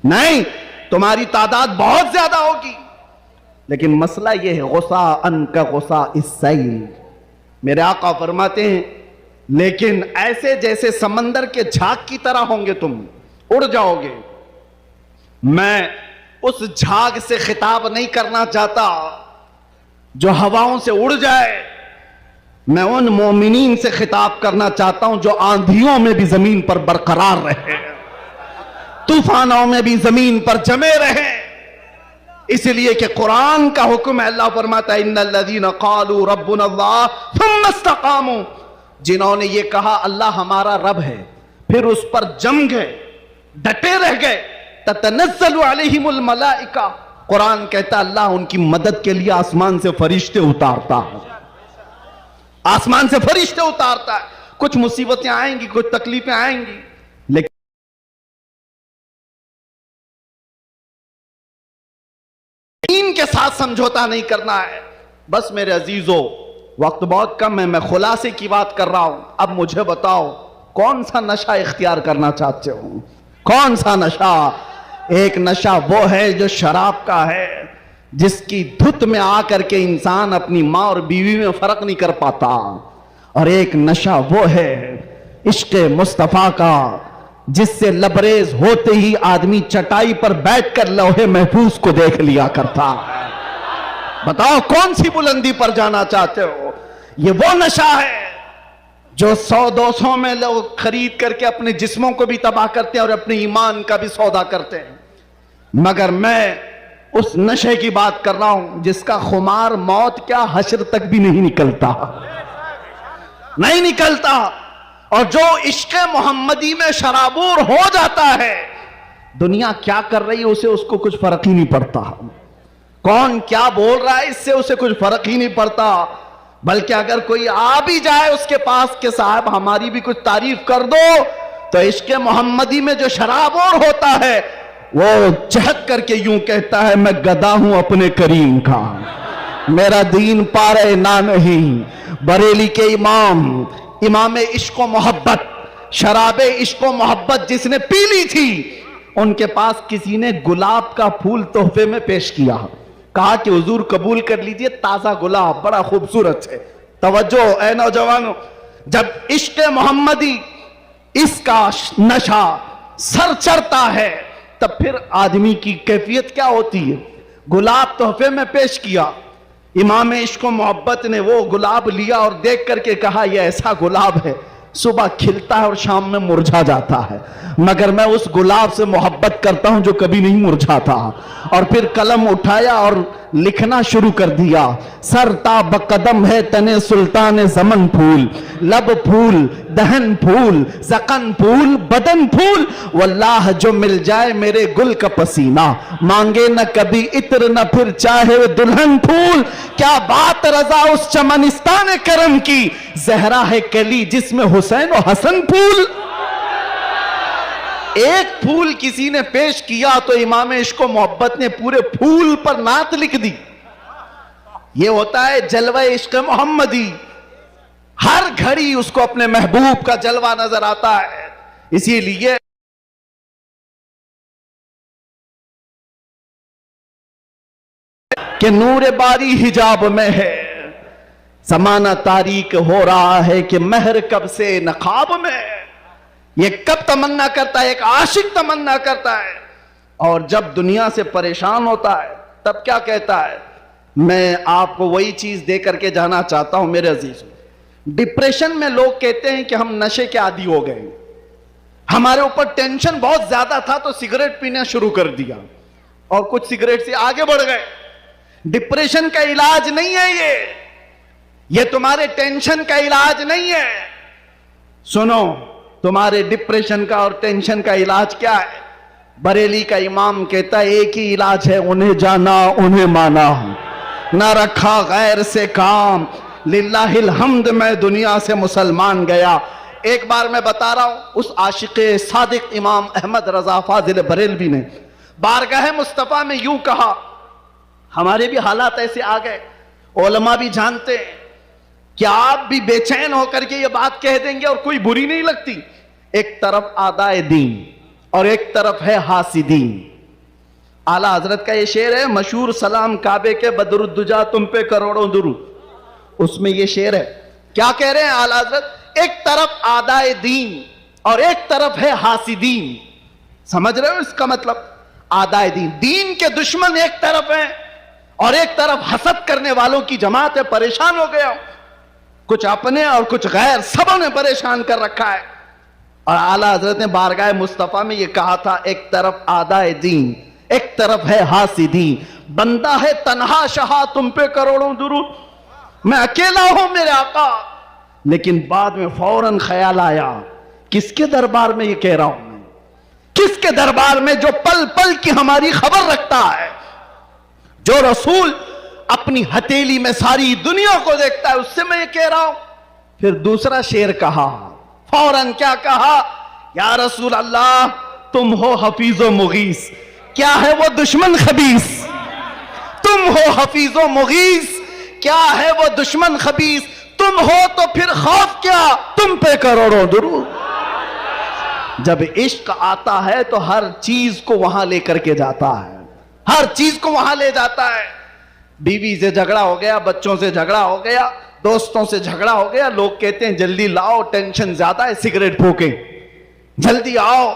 नहीं तुम्हारी तादाद बहुत ज्यादा होगी, लेकिन मसला यह है गुस्सा अन का गुस्सा इस्सैल। मेरे आका फरमाते हैं, लेकिन ऐसे जैसे समंदर के झाग की तरह होंगे, तुम उड़ जाओगे। मैं उस झाग से खिताब नहीं करना चाहता जो हवाओं से उड़ जाए, मैं उन मोमिनीन से खिताब करना चाहता हूं जो आंधियों में भी जमीन पर बरकरार रहे, तूफानों में भी जमीन पर जमे रहे। इसलिए कि कुरान का हुक्म है, अल्लाह फरमाता है, इन्नल्लज़ीना क़ालू रब्बुनल्लाह थुम्मा इस्तक़ामू, जिन्होंने ये कहा अल्लाह हमारा रब है, फिर उस पर जम गए, डटे रह गए, ततनज़्ज़लु अलैहिमुल मलाइका, कुरान कहता अल्लाह उनकी मदद के लिए आसमान से फरिश्ते उतारता है, आसमान से फरिश्ते उतारता है। कुछ मुसीबतें आएंगी, कुछ तकलीफें आएंगी, लेकिन दीन के साथ समझौता नहीं करना है। बस मेरे अजीजों, वक्त बहुत कम है, मैं खुलासे की बात कर रहा हूं। अब मुझे बताओ, कौन सा नशा इख्तियार करना चाहते हो? कौन सा नशा? एक नशा वो है जो शराब का है, जिसकी धुत में आकर के इंसान अपनी मां और बीवी में फर्क नहीं कर पाता। और एक नशा वो है इश्क़े मुस्तफा का, जिससे लबरेज होते ही आदमी चटाई पर बैठकर लौहे महफूज को देख लिया करता है। बताओ कौन सी बुलंदी पर जाना चाहते हो? ये वो नशा है जो 100-200 में लोग खरीद करके अपने जिस्मों को भी तबाह करते हैं और अपने ईमान का भी सौदा करते हैं। मगर मैं उस नशे की बात कर रहा हूं जिसका खुमार मौत क्या हश्र तक भी नहीं निकलता, नहीं निकलता। और जो इश्क़े मोहम्मदी में शराबूर हो जाता है, दुनिया क्या कर रही है उसे उसको कुछ फर्क ही नहीं पड़ता, कौन क्या बोल रहा है इससे उसे कुछ फर्क ही नहीं पड़ता। बल्कि अगर कोई आ भी जाए उसके पास के साहब हमारी भी कुछ तारीफ कर दो, तो इश्क़ मोहम्मदी में जो शराबोर होता है वो चहक करके यूं कहता है मैं गदा हूं अपने करीम का, मेरा दीन पारे ना नहीं। बरेली के इमाम इश्क़ मोहब्बत, शराबे इश्क़ मोहब्बत जिसने पी ली थी, उनके पास किसी ने गुलाब का फूल तोहफे में पेश किया, कहा कि हुजूर कबूल कर लीजिए, ताजा गुलाब बड़ा खूबसूरत है। तवज्जो ऐ नौजवानों, जब इश्क़ मोहम्मदी इसका नशा सर चढ़ता है तब फिर आदमी की कैफियत क्या होती है। गुलाब तोहफे में पेश किया, इमाम इश्क़ मोहब्बत ने वो गुलाब लिया और देख करके कहा यह ऐसा गुलाब है सुबह खिलता है और शाम में मुरझा जाता है, मगर मैं उस गुलाब से मोहब्बत करता हूं जो कभी नहीं मुरझाता। और फिर कलम उठाया और लिखना शुरू कर दिया, सर ताब कदम है तने सुल्तान ज़मन फूल, लब फूल दहन फूल ज़क़न फूल बदन फूल, वल्लाह जो मिल जाए मेरे गुल का पसीना, मांगे न कभी इत्र न फिर चाहे दुल्हन फूल। क्या बात रजा उस चमनिस्तान करम की, जहरा है कली जिसमें हुसैन और हसन फूल। एक फूल किसी ने पेश किया तो इमाम इश्क़ मोहब्बत ने पूरे फूल पर नात लिख दी। यह होता है जलवा इश्क़ मोहम्मदी, हर घड़ी उसको अपने महबूब का जलवा नजर आता है। इसीलिए कि नूर बारी हिजाब में है, ज़माना तारीक हो रहा है कि महर कब से नकाब में। ये कब तमन्ना करता है, एक आशिक तमन्ना करता है, और जब दुनिया से परेशान होता है तब क्या कहता है, मैं आपको वही चीज दे करके जाना चाहता हूं मेरे अजीज। डिप्रेशन में लोग कहते हैं कि हम नशे के आदी हो गए, हमारे ऊपर टेंशन बहुत ज्यादा था तो सिगरेट पीना शुरू कर दिया और कुछ सिगरेट से आगे बढ़ गए। डिप्रेशन का इलाज नहीं है ये तुम्हारे टेंशन का इलाज नहीं है। सुनो, तुम्हारे डिप्रेशन का और टेंशन का इलाज क्या है? बरेली का इमाम कहता है एक ही इलाज है, उन्हें जाना उन्हें माना, ना रखा गैर से काम, लिल्लाहिल हम्द मैं दुनिया से मुसलमान गया। एक बार मैं बता रहा हूं, उस आशिक़े सादिक इमाम अहमद रजा फाजिल बरेलवी ने बारगाह मुस्तफ़ा में यूं कहा, हमारे भी हालात ऐसे आ गए, उलमा भी जानते हैं कि आप भी बेचैन होकर के ये बात कह देंगे और कोई बुरी नहीं लगती। एक तरफ आदाए दीन और एक तरफ है हासिदीन। आला हजरत का ये शेर है मशहूर, सलाम काबे के बदरुद्दुजा तुम पे करोड़ों दुरूद। उसमें ये शेर है, क्या कह रहे हैं आला हजरत, एक तरफ आदाए दीन और एक तरफ है हासिदीन। समझ रहे हो इसका मतलब? आदाए दीन, दीन के दुश्मन एक तरफ है और एक तरफ हसद करने वालों की जमात है। परेशान हो गया, कुछ अपने और कुछ गैर, सबों ने परेशान कर रखा है। और आला हजरत ने बारगाह मुस्तफा में ये कहा था, एक तरफ आदाए दीन एक तरफ है हासिदीन। बंदा है तन्हा शाह तुम पे करोड़ों दुरूद, मैं अकेला हूं मेरे आका। लेकिन बाद में फौरन ख्याल आया, किसके दरबार में ये कह रहा हूं मैं, किसके दरबार में जो पल पल की हमारी खबर रखता है, जो रसूल अपनी हथेली में सारी दुनिया को देखता है, उससे मैं ये कह रहा हूं। फिर दूसरा शेर कहा, फौरन क्या कहा, या रसूल अल्लाह तुम हो हफीजो मुगीस। क्या है वो दुश्मन खबीस, तुम हो हफीजो मुगीस, क्या है वो दुश्मन खबीस, तुम हो तो फिर खौफ क्या, तुम पे करोड़ों दुरूद। जब इश्क आता है तो हर चीज को वहां लेकर के जाता है, हर चीज को वहां ले जाता है। बीवी से झगड़ा हो गया, बच्चों से झगड़ा हो गया, दोस्तों से झगड़ा हो गया, लोग कहते हैं जल्दी लाओ, टेंशन ज्यादा है, सिगरेट फूके, जल्दी आओ,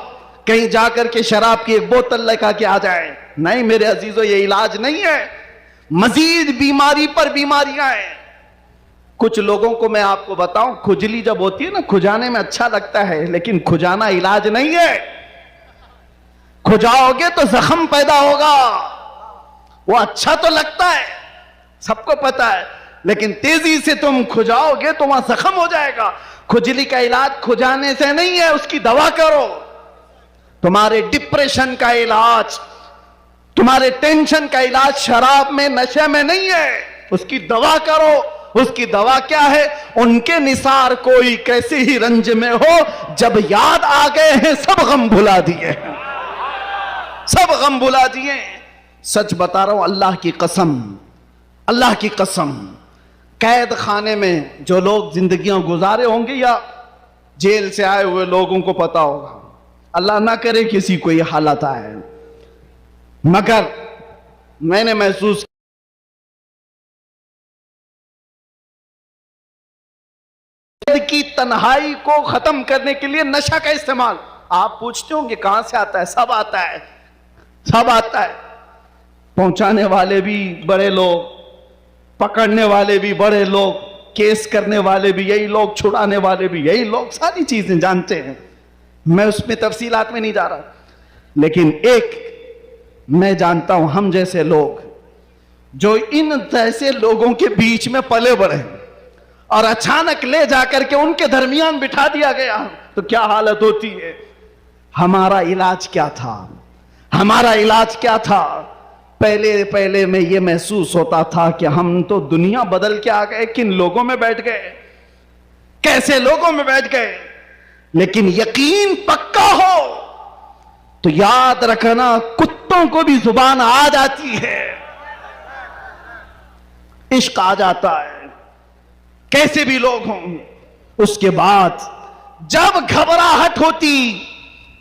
कहीं जाकर के शराब की एक बोतल लेकर के आ जाए। नहीं मेरे अजीजों, ये इलाज नहीं है, मजीद बीमारी पर बीमारियां हैं। कुछ लोगों को मैं आपको बताऊं, खुजली जब होती है ना, खुजाने में अच्छा लगता है, लेकिन खुजाना इलाज नहीं है। खुजाओगे तो जख्म पैदा होगा। वो अच्छा तो लगता है, सबको पता है, लेकिन तेजी से तुम खुजाओगे तो वहां जख्म हो जाएगा। खुजली का इलाज खुजाने से नहीं है, उसकी दवा करो। तुम्हारे डिप्रेशन का इलाज, तुम्हारे टेंशन का इलाज शराब में, नशे में नहीं है। उसकी दवा करो। उसकी दवा क्या है? उनके निसार कोई कैसे ही रंज में हो, जब याद आ गए हैं सब गम भुला दिए, सब गम भुला दिए। सच बता रहा हूं, अल्लाह की कसम, अल्लाह की कसम, कैद खाने में जो लोग जिंदगियां गुजारे होंगे या जेल से आए हुए लोगों को पता होगा, अल्लाह ना करे किसी को ये हालत आए, मगर मैंने महसूस की तन्हाई को खत्म करने के लिए नशा का इस्तेमाल। आप पूछते होंगे कहां से आता है? सब आता है, सब आता है। पहुंचाने वाले भी बड़े लोग, पकड़ने वाले भी बड़े लोग, केस करने वाले भी यही लोग, छुड़ाने वाले भी यही लोग, सारी चीजें जानते हैं। मैं उसमें तफसीलात में नहीं जा रहा, लेकिन एक मैं जानता हूं, हम जैसे लोग जो इन जैसे लोगों के बीच में पले बढ़े और अचानक ले जाकर के उनके दरमियान बिठा दिया गया, तो क्या हालत होती है। हमारा इलाज क्या था? हमारा इलाज क्या था? पहले पहले में यह महसूस होता था कि हम तो दुनिया बदल के आ गए, किन लोगों में बैठ गए, कैसे लोगों में बैठ गए। लेकिन यकीन पक्का हो तो याद रखना, कुत्तों को भी जुबान आ जाती है, इश्क आ जाता है, कैसे भी लोग हों। उसके बाद जब घबराहट होती,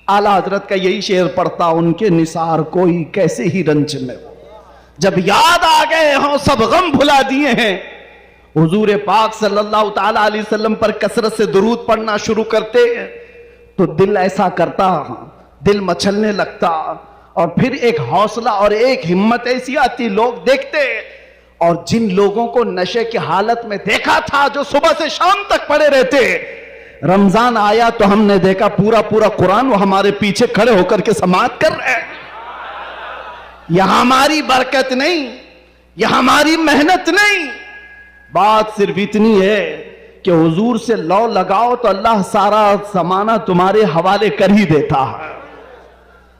आला हजरत का यही शेर पढ़ता, उनके निसार कोई कैसे ही रंज में हो, जब याद आ गए हों सब गम भुला दिए हैं। हुजूर पाक सल्लल्लाहु ताला अलैहि वसल्लम पर कसरत से दुरूद पढ़ना शुरू करते तो दिल ऐसा करता, दिल मचलने लगता, और फिर एक हौसला और एक हिम्मत ऐसी आती, लोग देखते। और जिन लोगों को नशे की हालत में देखा था, जो सुबह से शाम तक पड़े रहते, रमजान आया तो हमने देखा पूरा पूरा कुरान वो हमारे पीछे खड़े होकर के समाअत कर रहे हैं। यह हमारी बरकत नहीं, यह हमारी मेहनत नहीं, बात सिर्फ इतनी है कि हुजूर से लौ लगाओ तो अल्लाह सारा जमाना तुम्हारे हवाले कर ही देता है।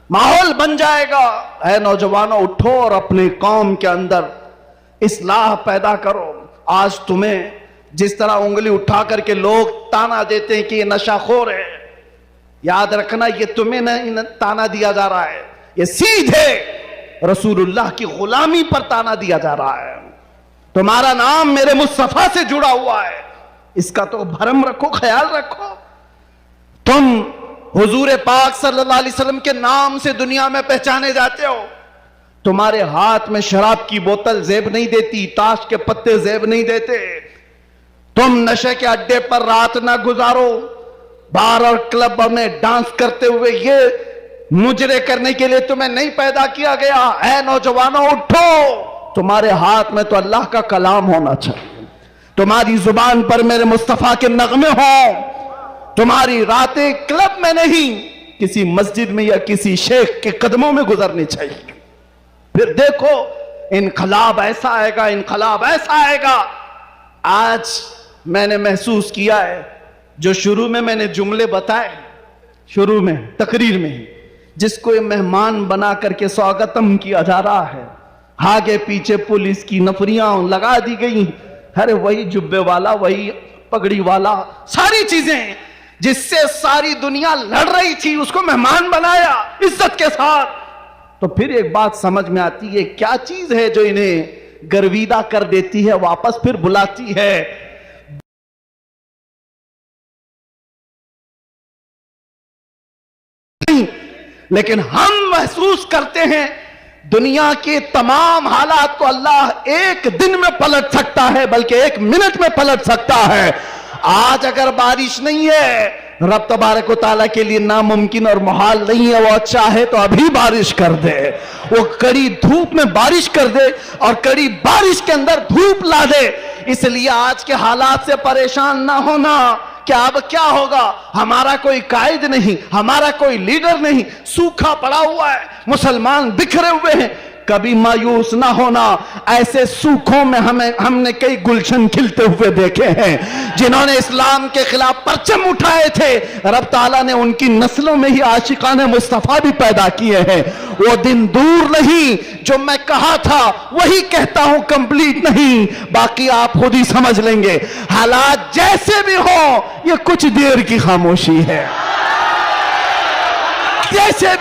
माहौल बन जाएगा। ऐ नौजवानों, उठो और अपने कौम के अंदर इस्लाह पैदा करो। आज तुम्हें जिस तरह उंगली उठा करके लोग ताना देते हैं कि ये नशाखोर है, याद रखना ये तुम्हें नहीं ताना दिया जा रहा है, ये सीधे रसूलुल्लाह की गुलामी पर ताना दिया जा रहा है। तुम्हारा नाम मेरे मुस्तफा से जुड़ा हुआ है, इसका तो भरम रखो, ख्याल रखो। तुम हुजूर पाक सल्लल्लाहु अलैहि वसल्लम के नाम से दुनिया में पहचाने जाते हो। तुम्हारे हाथ में शराब की बोतल जेब नहीं देती, ताश के पत्ते जेब नहीं देते। तुम नशे के अड्डे पर रात ना गुजारो, बार और क्लब में डांस करते हुए ये मुजरे करने के लिए तुम्हें नहीं पैदा किया गया। ऐ नौजवानों, उठो। तुम्हारे हाथ में तो अल्लाह का कलाम होना चाहिए, तुम्हारी जुबान पर मेरे मुस्तफा के नगमे हों। तुम्हारी रातें क्लब में नहीं, किसी मस्जिद में या किसी शेख के कदमों में गुजरनी चाहिए। फिर देखो इनकलाब ऐसा आएगा, इनकलाब ऐसा आएगा। आज मैंने महसूस किया है, जो शुरू में मैंने जुमले बताए, शुरू में तकरीर में, जिसको मेहमान बना करके स्वागतम किया जा रहा है, आगे पीछे पुलिस की नफरियां लगा दी गई। अरे वही जुब्बे वाला, वही पगड़ी वाला, सारी चीजें जिससे सारी दुनिया लड़ रही थी, उसको मेहमान बनाया इज्जत के साथ। तो फिर एक बात समझ में आती है, क्या चीज है जो इन्हें गर्विदा कर देती है, वापस फिर बुलाती है। लेकिन हम महसूस करते हैं दुनिया के तमाम हालात को अल्लाह एक दिन में पलट सकता है, बल्कि एक मिनट में पलट सकता है। आज अगर बारिश नहीं है, रब तबारक व तआला के लिए नामुमकिन और मुहाल नहीं है। वो चाहे तो अभी बारिश कर दे, वो कड़ी धूप में बारिश कर दे और कड़ी बारिश के अंदर धूप ला दे। इसलिए आज के हालात से परेशान ना होना कि अब क्या होगा। हमारा कोई कायद नहीं, हमारा कोई लीडर नहीं, सूखा पड़ा हुआ है, मुसलमान बिखरे हुए हैं, कभी मायूस ना होना। ऐसे सूखों में हमने कई गुलशन खिलते हुए देखे हैं। जिन्होंने इस्लाम के खिलाफ परचम उठाए थे, रब ताला ने उनकी नस्लों में ही आशिकाने मुस्तफा भी पैदा किए हैं। वो दिन दूर नहीं, जो मैं कहा था वही कहता हूं, कंप्लीट नहीं, बाकी आप खुद ही समझ लेंगे। हालात जैसे भी हो, ये कुछ देर की खामोशी है। जैसे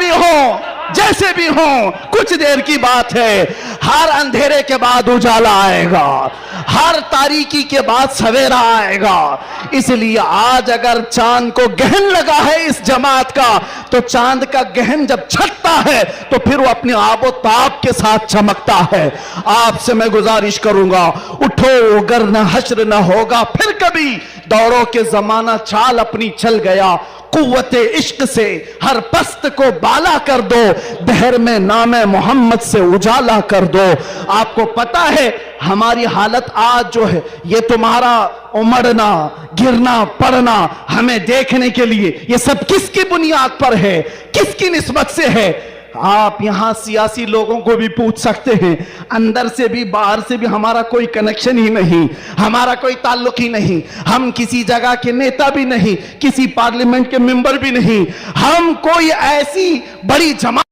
भी हो कुछ देर की बात है। हर अंधेरे के बाद उजाला आएगा, हर तारीकी के बाद सवेरा आएगा। इसलिए आज अगर चांद को गहन लगा है इस जमात का, तो चांद का गहन जब छटता है तो फिर वो अपने आबो ताब के साथ चमकता है। आपसे मैं गुजारिश करूंगा, उठो अगर न हश्र न होगा फिर कभी, दौड़ों के जमाना चाल अपनी चल गया। कुव्वते इश्क से हर पस्त को बाला कर दो, दहर में नामे मोहम्मद से उजाला कर दो। आपको पता है हमारी हालत आज जो है, ये तुम्हारा उमड़ना, गिरना, पड़ना हमें देखने के लिए, ये सब किसकी बुनियाद पर है, किसकी निस्बत से है? आप यहां सियासी लोगों को भी पूछ सकते हैं, अंदर से भी बाहर से भी हमारा कोई कनेक्शन ही नहीं, हमारा कोई ताल्लुक ही नहीं। हम किसी जगह के नेता भी नहीं, किसी पार्लियामेंट के मेंबर भी नहीं। हम कोई ऐसी बड़ी जमात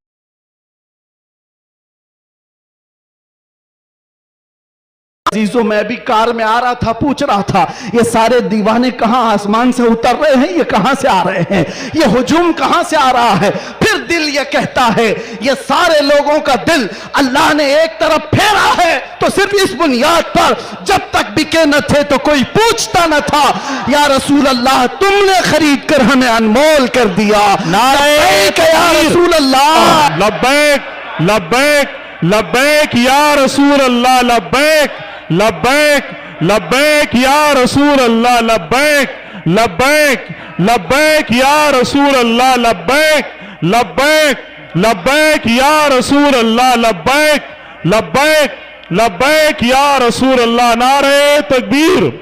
अजीजों, मैं भी कार में आ रहा था, पूछ रहा था ये सारे दीवाने कहां आसमान से उतर रहे हैं, ये कहां से आ रहे हैं, ये हुजूम कहां से आ रहा है? फिर दिल ये कहता है, ये सारे लोगों का दिल अल्लाह ने एक तरफ फेरा है, तो सिर्फ इस बुनियाद पर जब तक बिके न थे तो कोई पूछता न था, या रसूल अल्लाह तुमने खरीद कर हमें अनमोल कर दिया। लब्बैक या रसूल अल्लाह,
लब्बैक लब्बैक लब्बैक या रसूल अल्लाह, लब्बैक लब्बैक लब्बैक या रसूल अल्लाह, लब्बैक लब्बैक लब्बैक या रसूल अल्लाह, लब्बैक लब्बैक लब्बैक या रसूल अल्लाह, लब्बैक लब्बैक लब्बैक या रसूल अल्लाह। नारे तकबीर,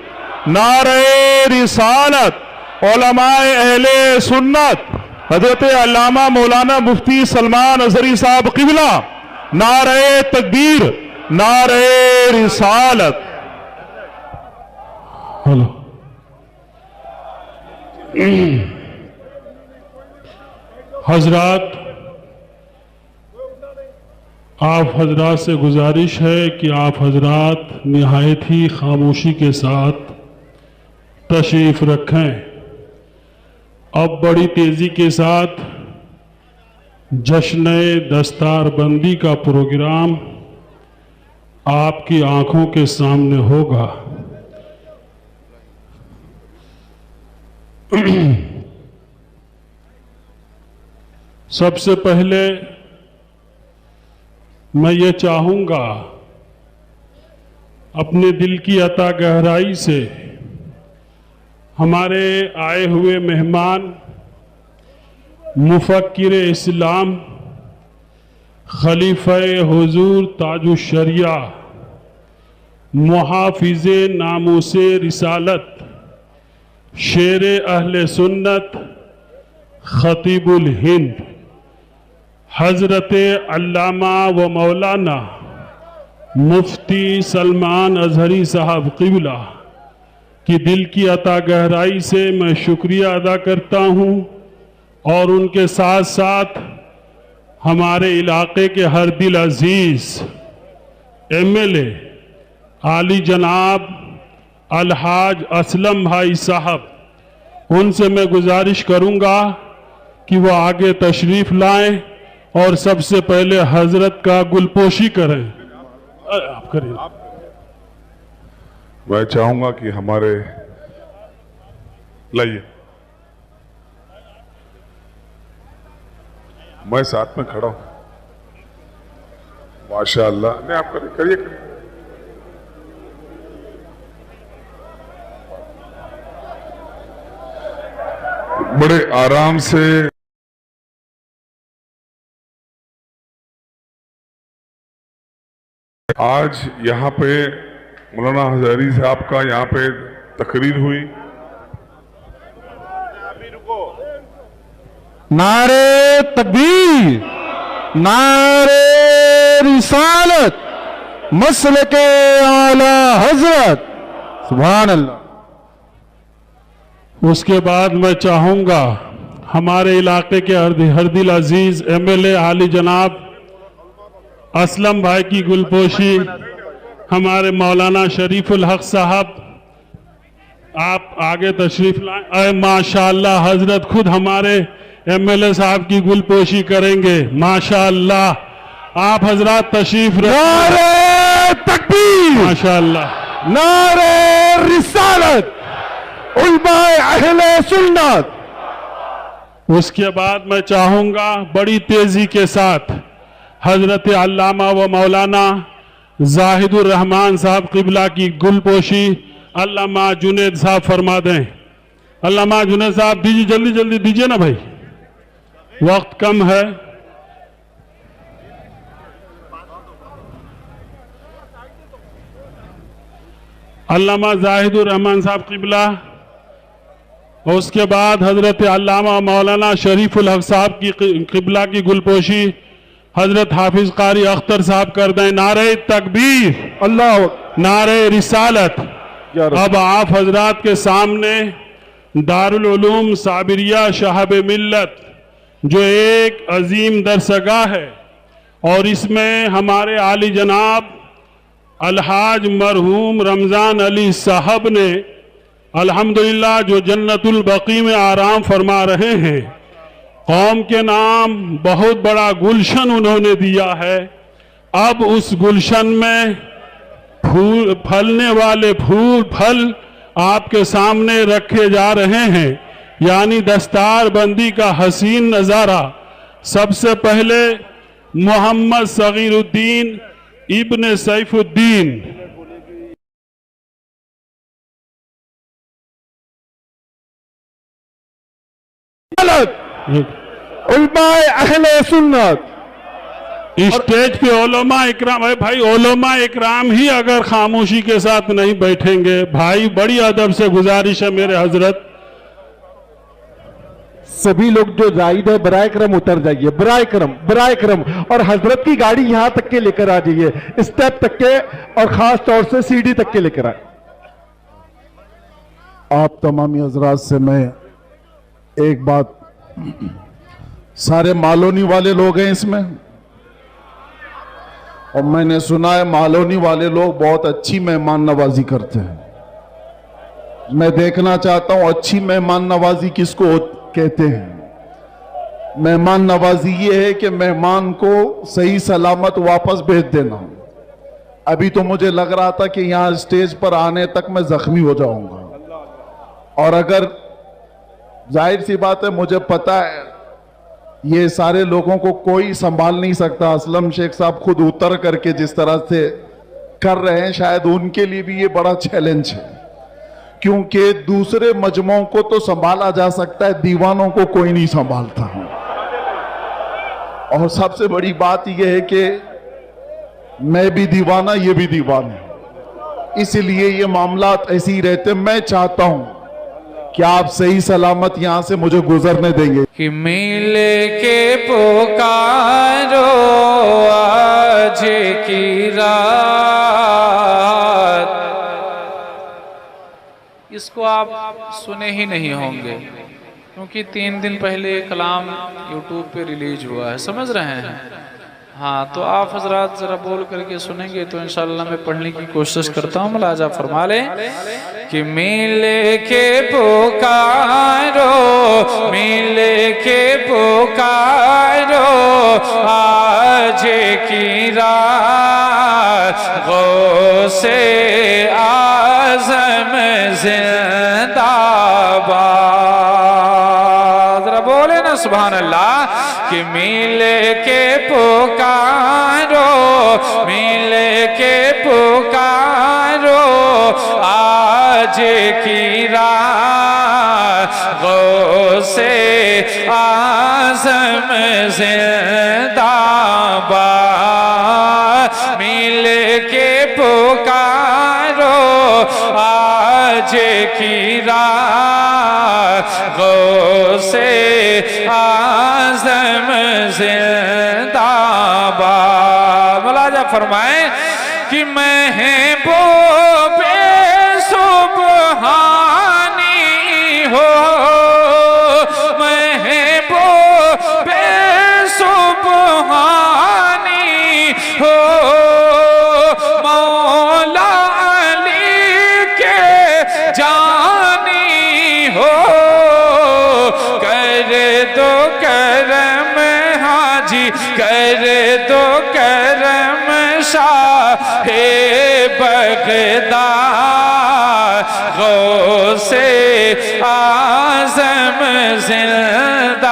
नारे रिसालत। उलमाए अहले सुन्नत हजरत अल्लामा मौलाना मुफ्ती सलमान अजहरी साहब क़िबला, नारे तकबीर, नारे रिसालत। हेलो, हजरात, आप हजरात से गुजारिश है कि आप हजरात निहायत ही खामोशी के साथ तशरीफ रखें। अब बड़ी तेजी के साथ जश्न दस्तारबंदी का प्रोग्राम आपकी आंखों के सामने होगा। सबसे पहले मैं ये चाहूंगा अपने दिल की अता गहराई से हमारे आए हुए मेहमान मुफक्किर इस्लाम खलीफे हुजूर ताजुश शरिया मुहाफिज़े नामूसे रिसालत शेर अहले सुन्नत खतीबुल हिंद हज़रत अल्लामा व मौलाना मुफ्ती सलमान अजहरी साहब क़िबला की दिल की अता गहराई से मैं शुक्रिया अदा करता हूँ, और उनके साथ साथ हमारे इलाके के हर दिल अजीज एमएलए आली जनाब अलहाज असलम भाई साहब, उनसे मैं गुजारिश करूंगा कि वो आगे तशरीफ लाएं और सबसे पहले हजरत का गुलपोशी करें। आप करें।
मैं चाहूंगा कि हमारे लाइए, मैं साथ में खड़ा हूं। माशाअल्लाह, नहीं आप करिए करिए। बड़े आराम से आज यहाँ पे मौलाना हजारी साहब का यहाँ पे तकरीर हुई।
नारे तकबीर, नारे
रिसालत मसलके आला हजरत। सुभान अल्लाह।
उसके बाद मैं चाहूँगा हमारे इलाके के हरदिल अजीज एमएलए आली जनाब असलम भाई की गुलपोशी हमारे मौलाना शरीफुल हक साहब, आप आगे तशरीफ लाएं। माशाअल्लाह हजरत खुद हमारे एमएलए साहब की गुलपोशी करेंगे। माशाअल्लाह आप हजरत तशरीफ
नारे तकबीर,
माशाअल्लाह,
नारे रिसालत, उलमाए अहले सुन्नत।
उसके बाद मैं चाहूंगा बड़ी तेजी के साथ हजरत अल्लामा व मौलाना जाहिदुर रहमान साहब किबला की गुलपोशी अल्लामा जुनेद साहब फरमा दें। अल्लामा जुनेद साहब दीजिए, जल्दी जल्दी दीजिए ना भाई, वक्त कम है। अल्लामा जाहिदुर रहमान साहब किबला, और उसके बाद हजरत अल्लामा मौलाना शरीफुल हक साहब की किबला की गुलपोशी हजरत हाफिज कारी अख्तर साहब कर दें। नारे तकबीर,
अल्लाह,
नारे रिसालत। अब आप हजरात के सामने दारुल उलूम साबिरिया शहाब मिल्लत जो एक अजीम दरसगाह है और इसमें हमारे आली जनाब अलहाज मरहूम रमज़ान अली साहब ने अल्हम्दुलिल्लाह जो जन्नतुल बकी में आराम फरमा रहे हैं, कौम के नाम बहुत बड़ा गुलशन उन्होंने दिया है। अब उस गुलशन में फूल, फलने वाले फूल फल आपके सामने रखे जा रहे हैं, यानी दस्तार बंदी का हसीन नज़ारा। सबसे पहले मोहम्मद सगीरुद्दीन इब्न सैफुद्दीन,
उलमाए अहले सुन्नत।
स्टेज पे ओलमा इकराम है भाई, ओलमा इकराम ही अगर खामोशी के साथ नहीं बैठेंगे भाई, बड़ी अदब से गुजारिश है मेरे हजरत।
सभी लोग जो जायद है बराए करम उतर जाइए, बराए करम, और हजरत की गाड़ी यहां तक के लेकर आ जाइए, स्टेप तक के, और खास तौर से सीढ़ी तक के लेकर आए। आप तमामी हजरात से मैं एक बात, सारे मालोनी वाले लोग हैं इसमें, और मैंने सुना है मालोनी वाले लोग बहुत अच्छी मेहमान नवाजी करते हैं। मैं देखना चाहता हूं अच्छी मेहमान नवाजी किसको कहते हैं। मेहमान नवाजी ये है कि मेहमान को सही सलामत वापस भेज देना। अभी तो मुझे लग रहा था कि यहां स्टेज पर आने तक मैं जख्मी हो जाऊंगा, और अगर जाहिर सी बात है मुझे पता है ये सारे लोगों को कोई संभाल नहीं सकता। असलम शेख साहब खुद उतर करके जिस तरह से कर रहे हैं, शायद उनके लिए भी ये बड़ा चैलेंज है, क्योंकि दूसरे मजमों को तो संभाला जा सकता है, दीवानों को कोई नहीं संभालता। और सबसे बड़ी बात यह है कि मैं भी दीवाना, ये भी दीवाना, इसलिए ये मामला ऐसे ही रहते। मैं चाहता हूं कि आप सही सलामत यहां से मुझे गुजरने देंगे।
कि मिल के पुकारो आज की रात, इसको आप सुने ही नहीं होंगे क्योंकि 3 दिन पहले कलाम यूट्यूब पे रिलीज हुआ है, समझ रहे हैं। हाँ, तो आप हजरात जरा बोल करके सुनेंगे तो इंशाल्लाह मैं पढ़ने की कोशिश करता हूँ। मुलाजा फरमा लें कि मिल के पुकारो, मिल के पुकारो आज की रात, गौसे आज़म जिंदाबाद। जरा बोले ना सुभान अल्लाह। कि मिल के पुकारो, मिल के पुकारो आज की रात, गौसे आज़म जिंदाबाद। मिल के पुकारो आज की रात, गौसे आज़म जिंदाबाद। मुलाजा फरमाए कि महबूबे सुबहानी हो, महबूबे सुबहानी हो, मौला अली के जानी हो, कर दो करम हाजी, कर दो करम शाहे बगदाद, गौसे आज़म जिंदाबाद,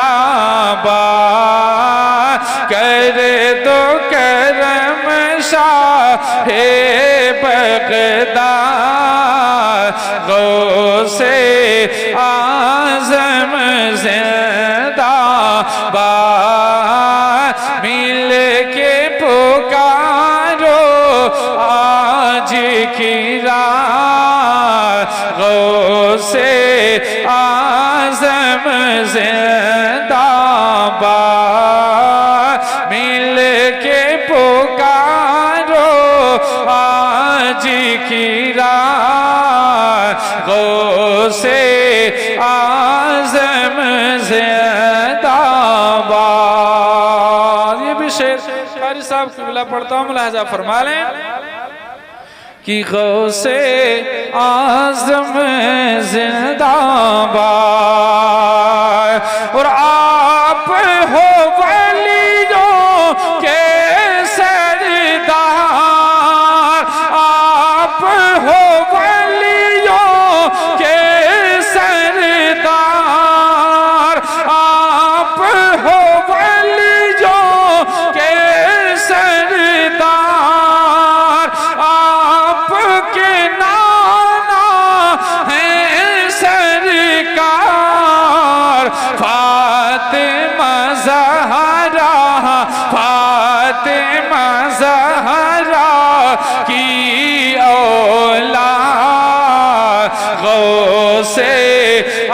कर दो करम शाहे बगदाद, गौसे आज़म जिंदाबाद, मिल के पुकारो आज की रात, गौसे आज़म जिंदाबाद, मिल के पुकारो आज की रात, गौसे आज़म जिंदाबाद। ये भी शेर कारी साहब किबला पढ़ता हूँ, मुलाजा फरमा लें कि गौसे आज़म जिंदाबाद, और आप हो वलियों के सरदार, आप हो वलियों के सरदार, आप हो वलियों के सरदार, आपके नाना है सरकार, फातिमा ज़हरा, फातिमा ज़हरा की औलाद, गौसे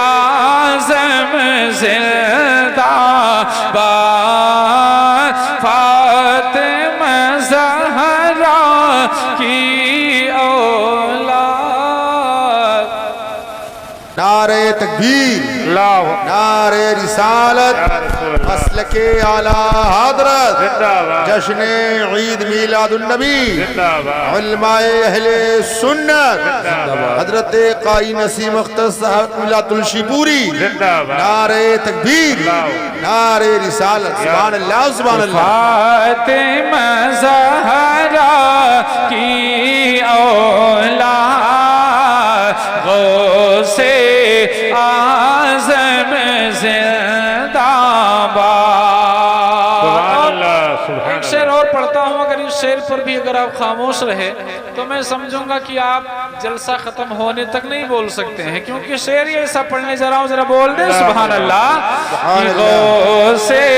आज़म जिंदाबाद, फातिमा ज़हरा की औलाद।
नारे तकबीर, नारे रिसालत, मसलके आला हज़रत, जश्न ईद मिलादुन्नबी, उलमाए अहले सुन्नत, हज़रत क़ाई नसीम अख्तर साहब क़िबला तुलसीपुरी, नारे तकबीर, नारे रिसालत, सुभान अल्लाह, सुभान अल्लाह।
फातिमा ज़हरा की औलाद, गौसे आज़म जिंदाबाद। एक शेर और पढ़ता हूँ, अगर इस शेर पर भी अगर आप खामोश रहे तो मैं समझूंगा कि आप जलसा खत्म होने तक नहीं बोल सकते हैं, क्योंकि शेर ही ऐसा पढ़ने जा रहा हूँ, जरा बोल दे सुभान अल्लाह। गौसे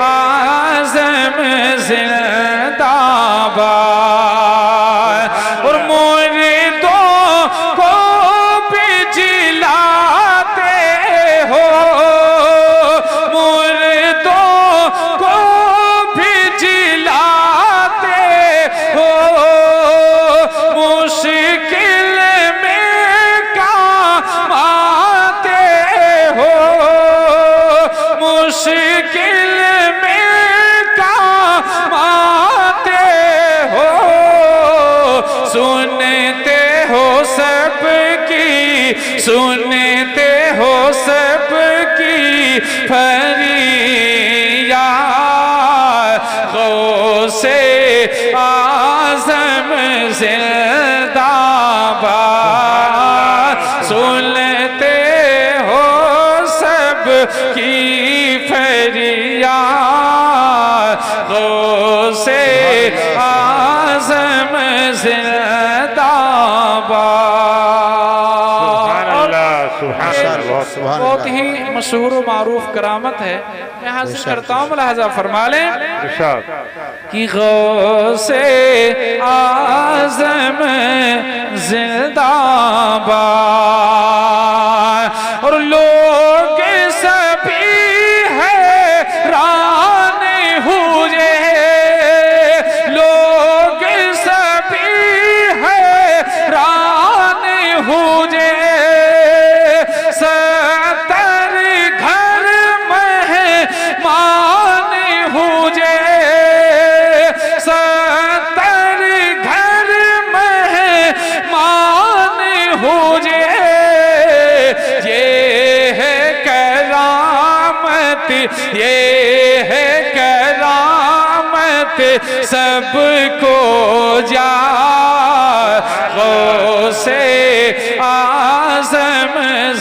आज़म जिंदाबाद, और मुरीदों को भी जिलाते हो, मुरीदों को भी जिलाते हो, मुश्किल में काम आते हो, मुश्किल में काम आते हो, सुनते हो सबकी, सुनते हो सबकी फरियाद, गौसे आज़म जिंदाबाद, सुनते हो सबकी फरियाद, गौसे आज़म जिंदाबाद। बहुत ही मशहूर व मारूफ करामत है, मैं हाजिर करता हूँ, मुलाहजा फरमा लें कि गौसे आज़म जिंदाबाद, और लोग सभी हैरान हुए, लोग ये है करामत सबको जा गौसे आज़म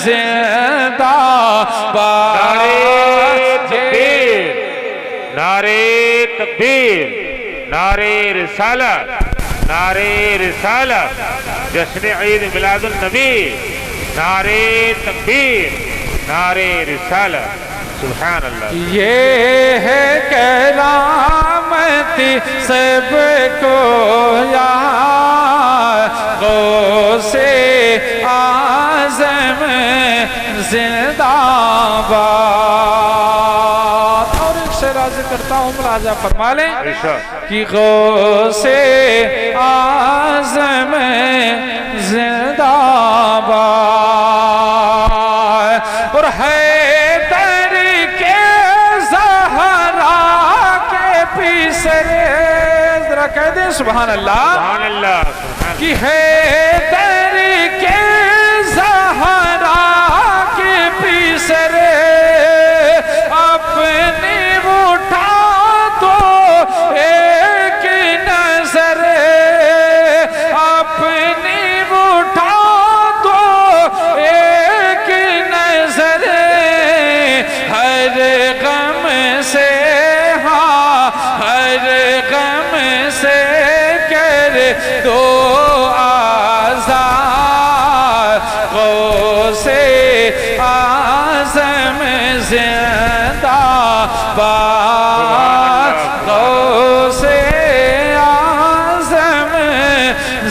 जिंदाबाद।
नारे तकबीर, नारे रिसालत, नारे रिसालत, जश्न ईद मिलादुन नबी, नारे तकबीर, नारे रिसालत, सुभान अल्लाह।
ये है करामत सबको गौसे आज़म जिंदाबाद। और एक शेर अर्ज़ करता हूँ, मुलाज़ा फरमा लें कि गौसे आज़म जिंदाबाद। और हैदर के ज़हरा के पीछे जरा कह दें सुभान अल्लाह,
सुभान अल्लाह,
कि हैदर के ज़हरा के पीछे अपने उठा दो एक नजर, अपने उठा दो एक नजर, हर गम से, हाँ हर गम से कर दो आज़ाद गौसे आज़म जिंदाबाद। गौसे आज़म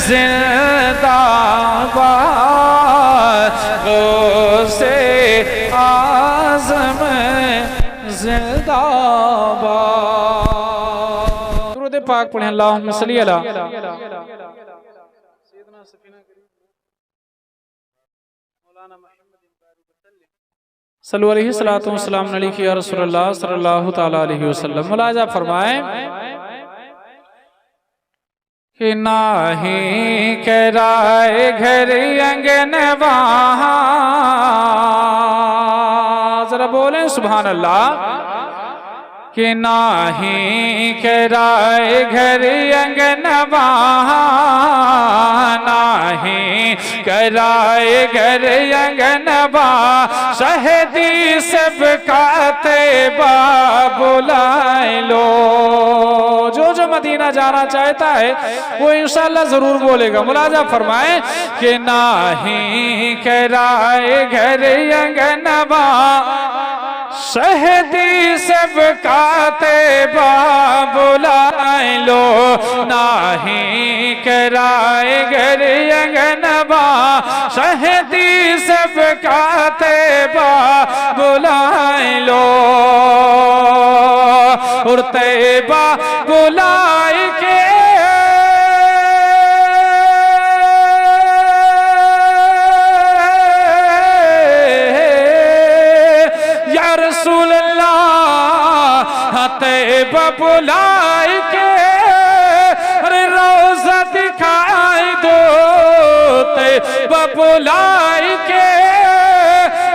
जिंदाबाद। गौसे आज़म जिंदाबाद। दुरूद पाक पढ़ें, अल्लाहुम्मा सल्ली अला सल्लु अलैहि सलातु वस्सलाम अलैहि या रसूलल्लाह सल्लल्लाहु तआला अलैहि वसल्लम। मुलाजा फरमाएं कि नाही कराए घर अंगनवा, जरा बोलें सुभान अल्लाह, कि नाही कराए घर अंगनवा, नाही कराए घर अंगनवा, शहदी सबका तैबा बुलाए लो। जो जो मदीना जाना चाहता है वो इंशाअल्लाह जरूर बोलेगा। मुलाजा फरमाए कि नाही कराए घर अंगनवा, शहदी सबका तैबा बुलाए लो, नाही कराए घर अंगनवा, शहदी सबका तैबा बुलाए लो। और तैबा बुलाए के तैबा बुलाए के अरे रोज़ा दिखाई दो, तैबा बुलाए के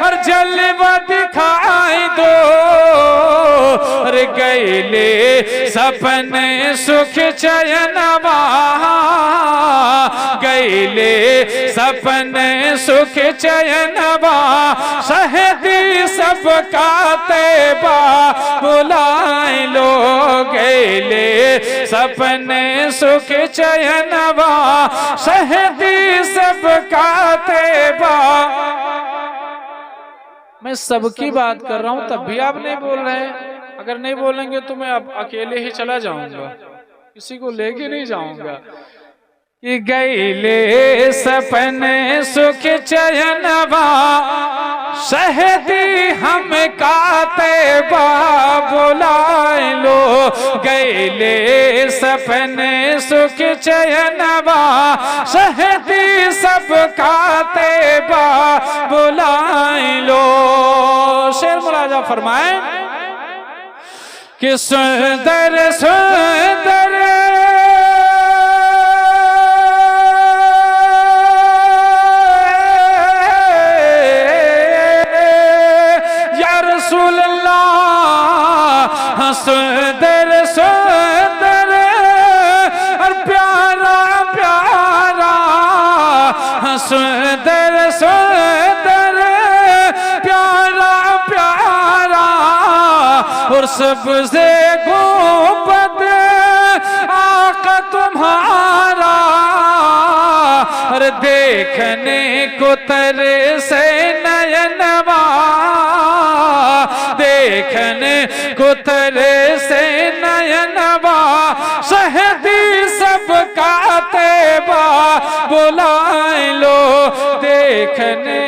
हर जलवा दिखाई दो, अरे गैले सपने सुख चयनवा, गैले सपने सुख चयनवा, शहदी सबका तैबा बुलाए लो, गैले सपने सुख चयनवा, शहदी सबका तैबा। मैं सबकी बात कर रहा हूं तब भी आप नहीं बोल रहे हैं। अगर नहीं बोलेंगे तो मैं अब अकेले ही चला जाऊंगा, किसी को लेके नहीं जाऊंगा। कि गैले सपने सुख चयनवा, शहदी हम का तैबा बुलाए लो, गैले सपने सुख चयनवा, शहदी सबका तैबा बुलाए लो। शेर मुलाजा फरमाए कि सुंदर सुंदर या रसूल अल्लाह सुंदर सुंदर प्यारा प्यारा और सबसे गुंबद आका तुम्हारा, और देखने को तरसे नयनवा, देखने को तरसे नयनवा, शहदी सबका तैबा बुलाए लो देखने।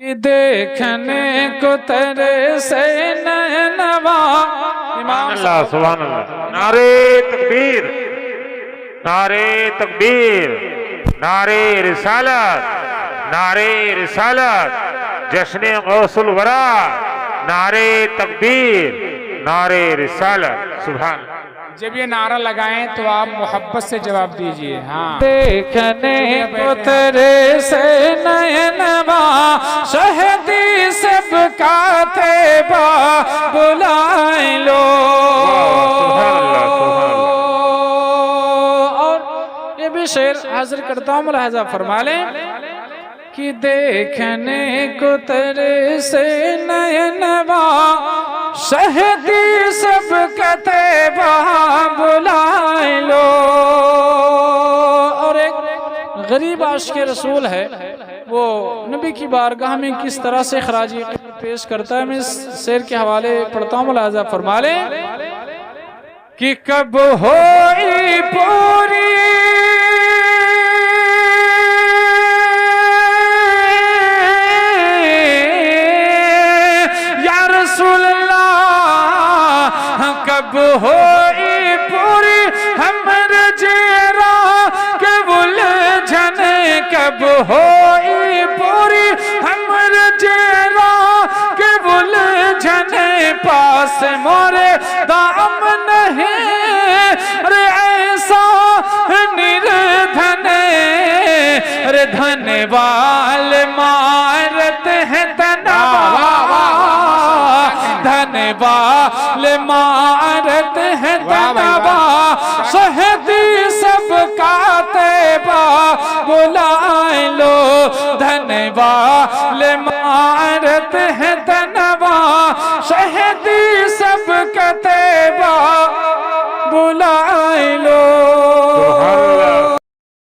कि देखने को तरसे नयनवा।
अल्लाह सुभान अल्लाह। नारे तकबीर, नारे तकबीर, नारे रिसालत, नारे रिसालत, जश्न गौसुल वरा, नारे तकबीर, नारे रिसालत। सुभान।
जब ये नारा लगाएं तो आप मोहब्बत से जवाब दीजिए। हाँ।
देखने को तेरे से नयनवा, शहदी सबका तैबा बुलाए लो। और ये भी शेर हाजिर करता हूँ, मुलाहजा फरमा लें कि देखने को तेरे से नयनवा, शहदी सब कतबा बुलाए लो। और एक गरीब आशिक रसूल है, वो नबी की बारगाह में किस तरह से खराजी पेश करता है। मैं इस शेर के हवाले पढ़ता हूँ, मुलाहजा फरमा ले कि कब होई पूरी कब होई पूरी हमर जेरा के उलझन, कब होई पूरी हमर जेरा के उलझन, पास मोरे दाम नहीं रे ऐसा निर्धन, रे धन वाल मारत है धनवा, धन वाल मारत है धनवा, शहदी सबका तैबा बुलाए लो। धन वाल मारत है धनवा, शहदी सबका